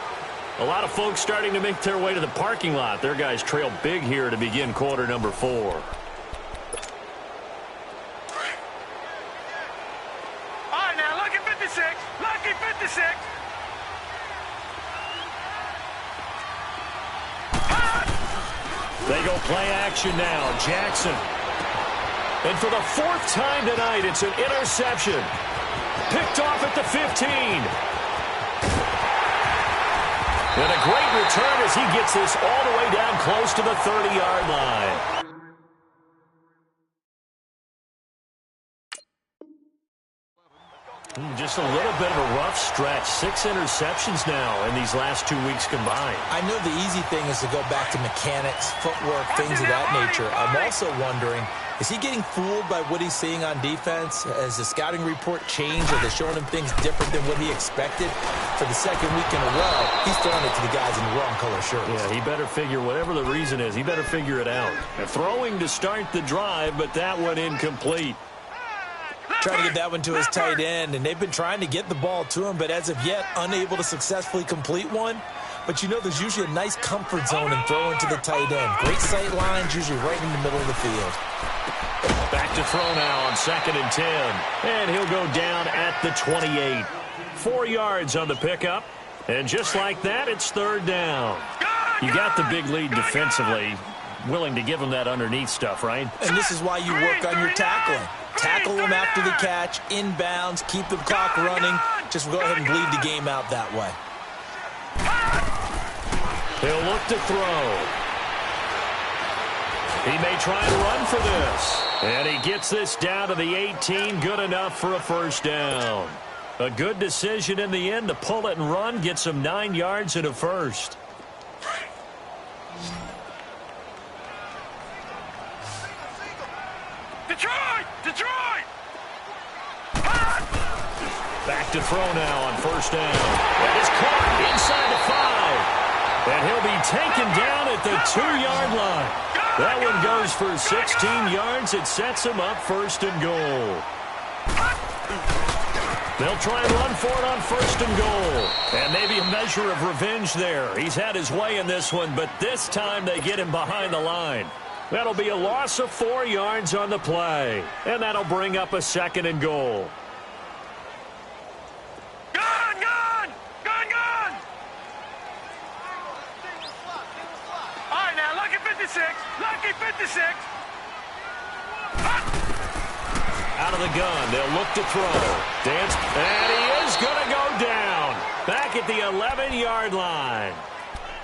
A lot of folks starting to make their way to the parking lot. Their guys trail big here to begin quarter number 4. They go play action now. Jackson. And for the 4th time tonight, it's an interception. Picked off at the 15. And a great return as he gets this all the way down close to the 30-yard line. Just a little bit of a rough stretch. 6 interceptions now in these last 2 weeks combined. I know the easy thing is to go back to mechanics, footwork, things of that nature. I'm also wondering, is he getting fooled by what he's seeing on defense? Has the scouting report changed? Are they showing him things different than what he expected? For the 2nd week in a row, he's throwing it to the guys in the wrong color shirts. Yeah, he better figure, whatever the reason is, he better figure it out. They're throwing to start the drive, but that one incomplete. Trying to get that one to his tight end, and they've been trying to get the ball to him, but as of yet, unable to successfully complete one. But you know there's usually a nice comfort zone in throwing to the tight end. Great sight lines, usually right in the middle of the field. Back to throw now on 2nd and 10. And he'll go down at the 28. 4 yards on the pickup. And just like that, it's third down. You got the big lead defensively. Willing to give them that underneath stuff, right? And this is why you work on your tackling. Tackle them after the catch, inbounds, keep the clock running. Just go ahead and bleed the game out that way. He'll look to throw. He may try and run for this. And he gets this down to the 18. Good enough for a first down. A good decision in the end to pull it and run. Gets him 9 yards and a first. Detroit! Back to throw now on first down. That is caught inside the 5. And he'll be taken down at the 2-yard line. That one goes for 16 yards. It sets him up first and goal. They'll try and run for it on first and goal. And maybe a measure of revenge there. He's had his way in this one, but this time they get him behind the line. That'll be a loss of 4 yards on the play. And that'll bring up a second and goal. Gun! All right, now, lucky 56. Out of the gun, they'll look to throw. Dance, and he is going to go down. Back at the 11-yard line.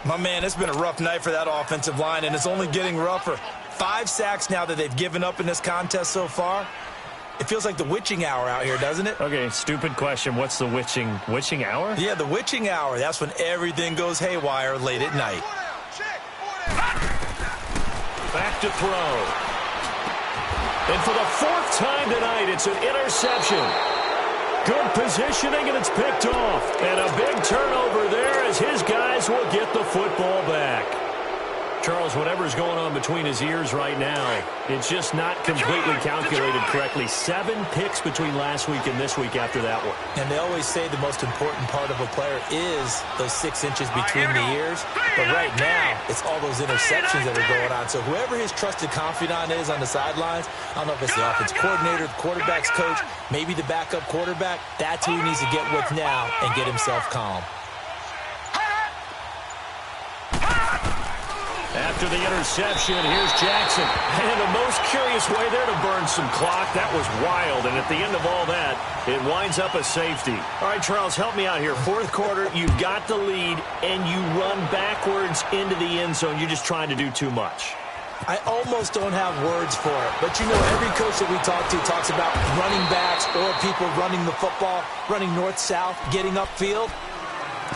My man, it's been a rough night for that offensive line, and it's only getting rougher. 5 sacks now that they've given up in this contest so far. It feels like the witching hour out here, doesn't it? Okay, stupid question. What's the witching hour? Yeah, the witching hour. That's when everything goes haywire late at night. Back to throw. And for the 4th time tonight, it's an interception. Good positioning, and it's picked off. And a big turnover there as his guys will get the football back. Charles, whatever's going on between his ears right now, it's just not completely calculated correctly. 7 picks between last week and this week after that one. And they always say the most important part of a player is those 6 inches between the ears. But right now, it's all those interceptions that are going on. So whoever his trusted confidant is on the sidelines, I don't know if it's the offense coordinator, the quarterback's coach, maybe the backup quarterback, that's who he needs to get with now and get himself calm. After the interception, here's Jackson. And the most curious way there to burn some clock. That was wild. And at the end of all that, it winds up a safety. All right, Charles, help me out here. 4th quarter, you've got the lead, and you run backwards into the end zone. You're just trying to do too much. I almost don't have words for it. But, you know, every coach that we talk to talks about running backs or people running the football, running north-south, getting upfield.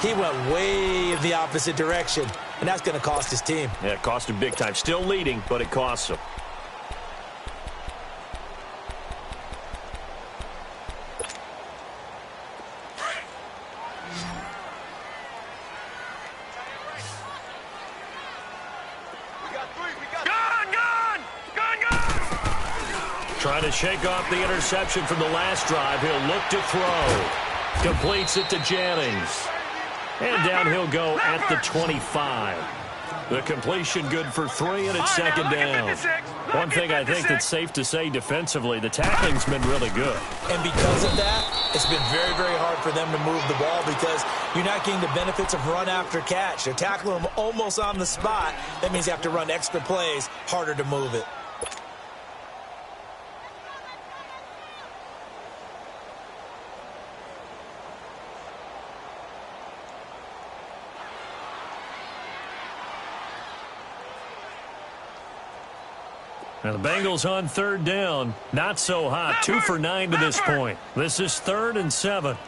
He went way in the opposite direction, and that's going to cost his team. Yeah, it cost him big time. Still leading, but it costs him. Trying to shake off the interception from the last drive. He'll look to throw. Completes it to Jennings. And down he'll go at the 25. The completion good for 3, and it's second down. One thing I think that's safe to say defensively, the tackling's been really good. And because of that, it's been very, very hard for them to move the ball because you're not getting the benefits of run after catch. They're tackling them almost on the spot. That means you have to run extra plays, harder to move it. Now the Bengals on 3rd down. Not so hot. 2 for 9 to this point. This is 3rd and 7.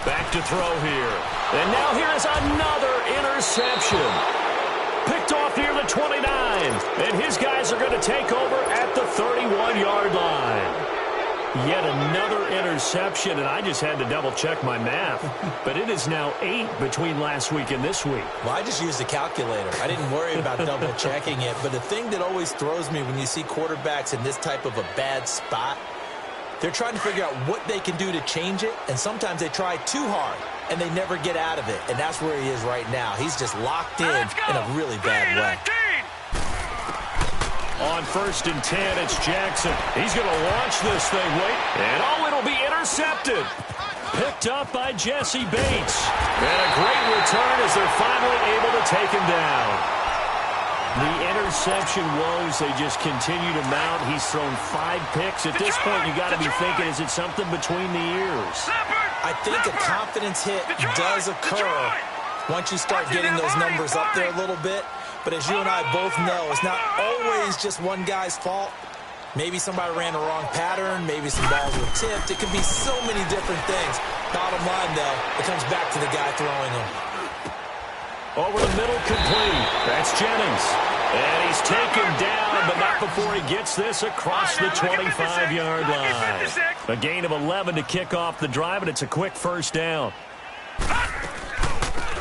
Back to throw here. And now here's another interception. Picked off near the 29. And his guys are going to take over at the 31-yard line. Yet another interception, and I just had to double-check my math. But it is now 8 between last week and this week. Well, I just used the calculator. I didn't worry about double-checking it. But the thing that always throws me when you see quarterbacks in this type of a bad spot, they're trying to figure out what they can do to change it, and sometimes they try too hard, and they never get out of it. And that's where he is right now. He's just locked in a really bad way. On 1st and 10, it's Jackson. He's going to launch this thing. Wait. And, it'll be intercepted. picked up by Jesse Bates. And a great return as they're finally able to take him down. The interception woes, they just continue to mount. He's thrown 5 picks. At this point, you got to be thinking, is it something between the ears? I think a confidence hit does occur once you start getting those numbers up there a little bit. But as you and I both know, it's not always just one guy's fault. Maybe somebody ran the wrong pattern. Maybe some balls were tipped. It could be so many different things. Bottom line, though, it comes back to the guy throwing them. Over the middle, complete. That's Jennings. And he's taken down, but not before he gets this across the 25-yard line. A gain of 11 to kick off the drive, and it's a quick first down.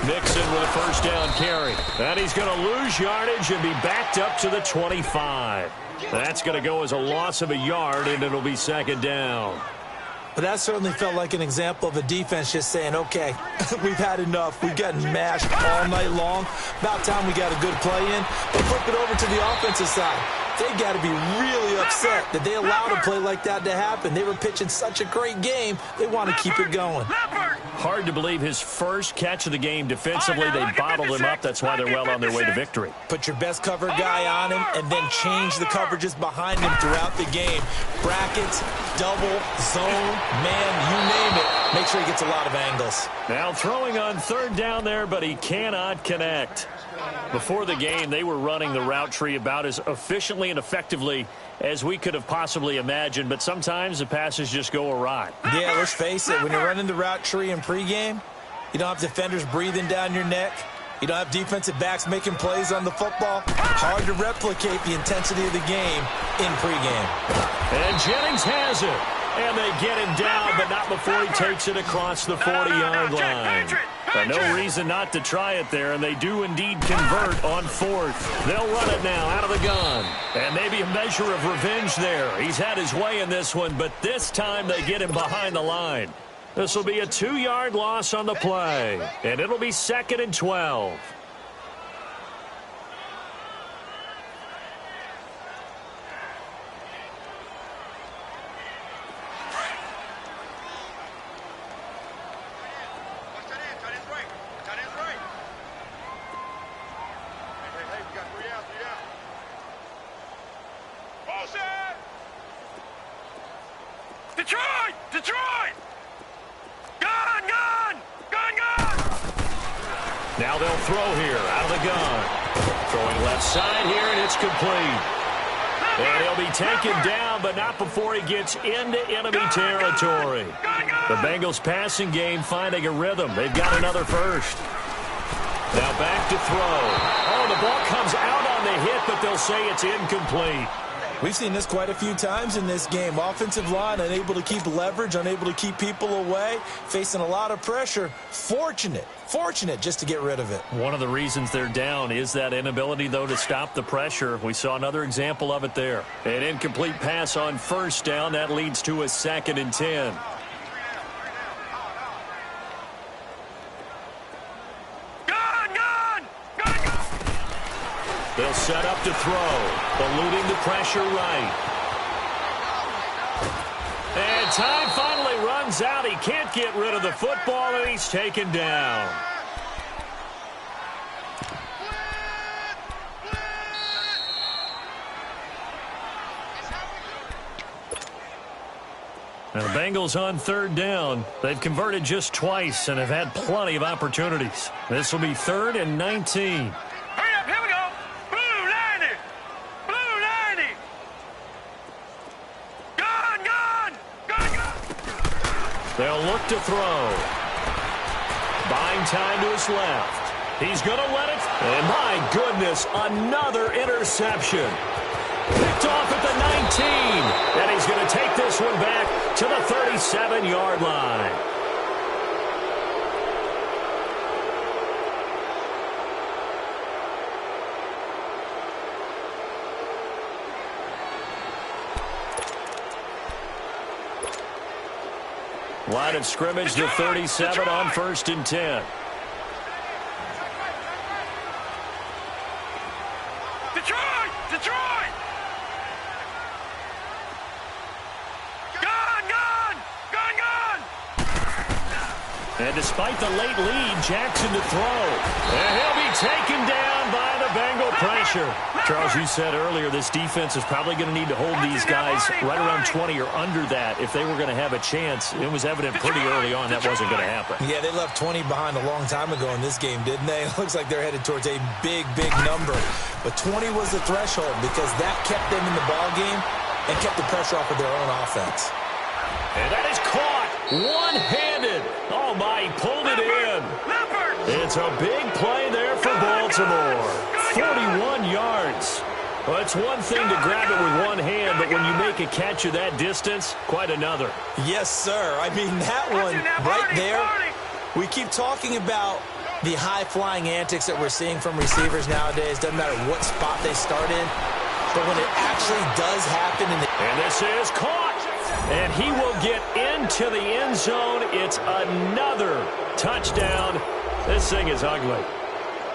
Mixon with a first down carry. And he's going to lose yardage and be backed up to the 25. That's going to go as a loss of a yard, and it'll be second down. But that certainly felt like an example of a defense just saying, okay, we've had enough. We've gotten mashed all night long. About time we got a good play in. But flip it over to the offensive side. They got to be really upset that they allowed a play like that to happen. They were pitching such a great game, they want to keep it going. Hard to believe his first catch of the game defensively. They bottled him up. That's why they're well on their way to victory. Put your best cover guy on him and then change the coverages behind him throughout the game. Brackets, double, zone, man, you name it. Make sure he gets a lot of angles. Now throwing on third down there, but he cannot connect. Before the game, they were running the route tree about as efficiently and effectively as we could have possibly imagined, but sometimes the passes just go awry. Yeah, let's face it. When you're running the route tree in pregame, you don't have defenders breathing down your neck. You don't have defensive backs making plays on the football. Hard to replicate the intensity of the game in pregame. And Jennings has it. And they get him down, but not before he takes it across the 40-yard line. No reason not to try it there, and they do indeed convert on fourth. They'll run it now out of the gun. And maybe a measure of revenge there. He's had his way in this one, but this time they get him behind the line. This will be a 2-yard loss on the play, and it'll be 2nd and 12. Detroit! Gun! Now they'll throw here out of the gun. Throwing left side here, and it's complete. And he'll be taken down, but not before he gets into enemy territory. The Bengals passing game finding a rhythm. They've got another first. Now back to throw. Oh, the ball comes out on the hit, but they'll say it's incomplete. We've seen this quite a few times in this game. Offensive line unable to keep leverage, unable to keep people away, facing a lot of pressure. Fortunate just to get rid of it. One of the reasons they're down is that inability, though, to stop the pressure. We saw another example of it there. An incomplete pass on first down. That leads to a 2nd and 10. They'll set up to throw, eluding the pressure right. And time finally runs out. He can't get rid of the football, and he's taken down. Now the Bengals on third down. They've converted just twice and have had plenty of opportunities. This will be 3rd and 19. They'll look to throw. Buying time to his left. He's going to let it. And my goodness, another interception. Picked off at the 19. And he's going to take this one back to the 37-yard line. Line of scrimmage to 37 on 1st and 10. Detroit! Gun! And despite the late lead, Jackson to throw. And he'll be taken down by the Bengal pressure. Charles, you said earlier this defense is probably going to need to hold these guys right around 20 or under that if they were going to have a chance. It was evident pretty early on that wasn't going to happen. Yeah, they left 20 behind a long time ago in this game, didn't they? It looks like they're headed towards a big, big number. But 20 was the threshold because that kept them in the ball game and kept the pressure off of their own offense. And that is caught one-handed. Oh, my, he pulled it in. It's a big play there for Baltimore. 41 yards. Well, it's one thing to grab it with one hand, but when you make a catch of that distance, quite another. Yes, sir. I mean, that one right there, we keep talking about the high-flying antics that we're seeing from receivers nowadays. Doesn't matter what spot they start in. But when it actually does happen. And this is caught. And he will get into the end zone. It's another touchdown. This thing is ugly.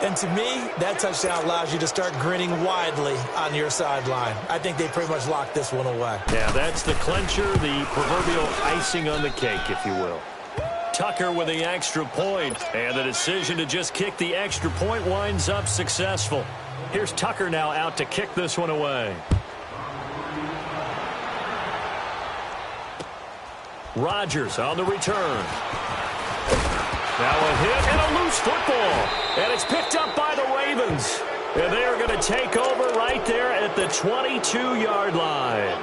And to me, that touchdown allows you to start grinning widely on your sideline. I think they pretty much locked this one away. Yeah, that's the clincher, the proverbial icing on the cake, if you will. Tucker with the extra point. And the decision to just kick the extra point winds up successful. Here's Tucker now out to kick this one away. Rodgers on the return. Now a hit and a loose football. And it's picked up by the Ravens. And they are going to take over right there at the 22-yard line.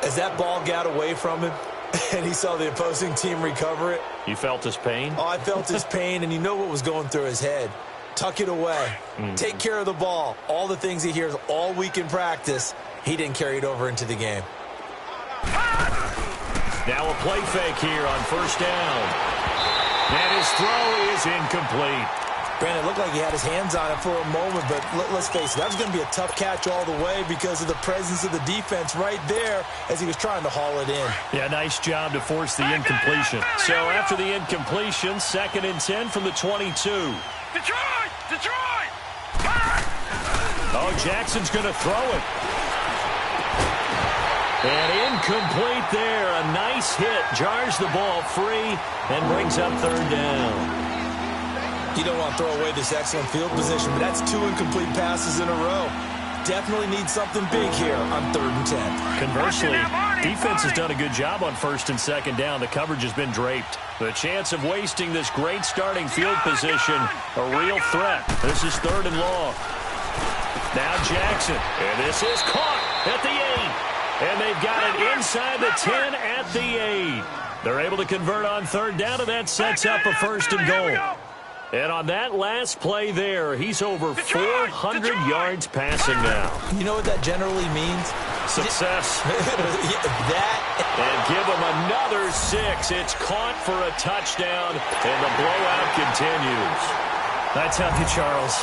As that ball got away from him and he saw the opposing team recover it. You felt his pain? Oh, I felt his pain, and you know what was going through his head. Tuck it away. Take care of the ball. All the things he hears all week in practice, he didn't carry it over into the game. Now a play fake here on first down. And his throw is incomplete. Brandon, it looked like he had his hands on it for a moment, but let's face it, that was going to be a tough catch all the way because of the presence of the defense right there as he was trying to haul it in. Yeah, nice job to force the incompletion. So after the incompletion, 2nd and 10 from the 22. Detroit! Oh, Jackson's going to throw it. And incomplete there. A nice hit. Jars the ball free and brings up 3rd down. You don't want to throw away this excellent field position, but that's 2 incomplete passes in a row. Definitely need something big here on 3rd and 10. Conversely, defense has done a good job on 1st and 2nd down. The coverage has been draped. The chance of wasting this great starting field position, a real threat. This is 3rd and long. Now Jackson, and this is caught at the 8. And they've got it inside the 10 at the 8. They're able to convert on 3rd down, and that sets up a 1st and goal. And on that last play there, he's over 400 yards passing now. You know what that generally means? Success. That. And give him another 6. It's caught for a touchdown, and the blowout continues. I tell you, Charles,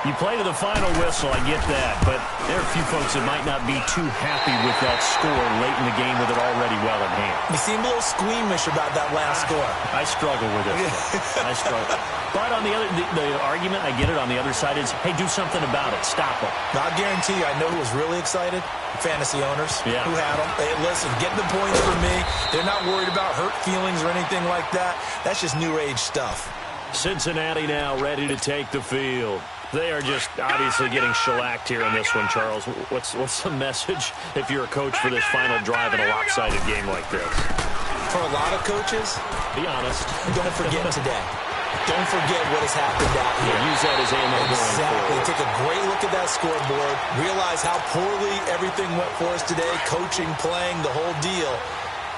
you play to the final whistle, I get that, but there are a few folks that might not be too happy with that score late in the game with it already well in hand. You seem a little squeamish about that last score. I struggle with it. I struggle. But on the other, the argument, I get it, on the other side is, hey, do something about it. Stop them. Now, I guarantee you, I know who was really excited. Fantasy owners who had them. Hey, listen, get the points for me. They're not worried about hurt feelings or anything like that. That's just new age stuff. Cincinnati now ready to take the field. They are just obviously getting shellacked here in this one, Charles. What's the message if you're a coach for this final drive in a lopsided game like this? For a lot of coaches, be honest. Don't forget today. Don't forget what has happened out here. Yeah, use that as ammo going forward. Take a great look at that scoreboard. Realize how poorly everything went for us today. Coaching, playing, the whole deal.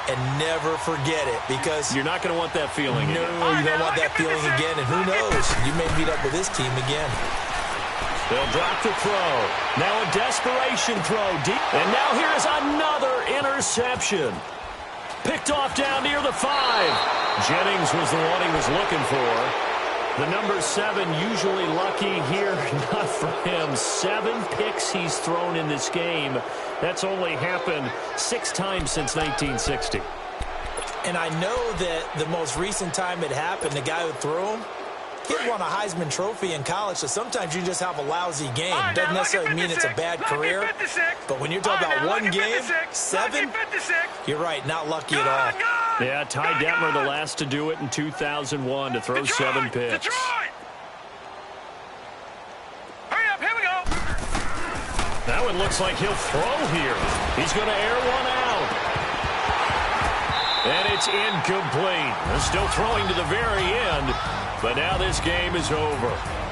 And never forget it, because you're not going to want that feeling again. No, you don't want that feeling again, and who knows? You may meet up with this team again. They'll drop the throw. Now a desperation throw deep. And now here's another interception. Picked off down near the 5. Jennings was the one he was looking for. The number 7 usually lucky here. Not for him. 7 picks he's thrown in this game. That's only happened 6 times since 1960. And I know that the most recent time it happened, the guy who threw him, he won a Heisman Trophy in college, so sometimes you just have a lousy game. Doesn't necessarily mean it's a bad career. But when you're talking about one game, 7, you're right, not lucky at all. Yeah, Ty Detmer, the last to do it in 2001, to throw Detroit, 7 picks. Detroit! Hurry up, here we go! That one looks like he'll throw here. He's going to air one out. And it's incomplete. They're still throwing to the very end, but now this game is over.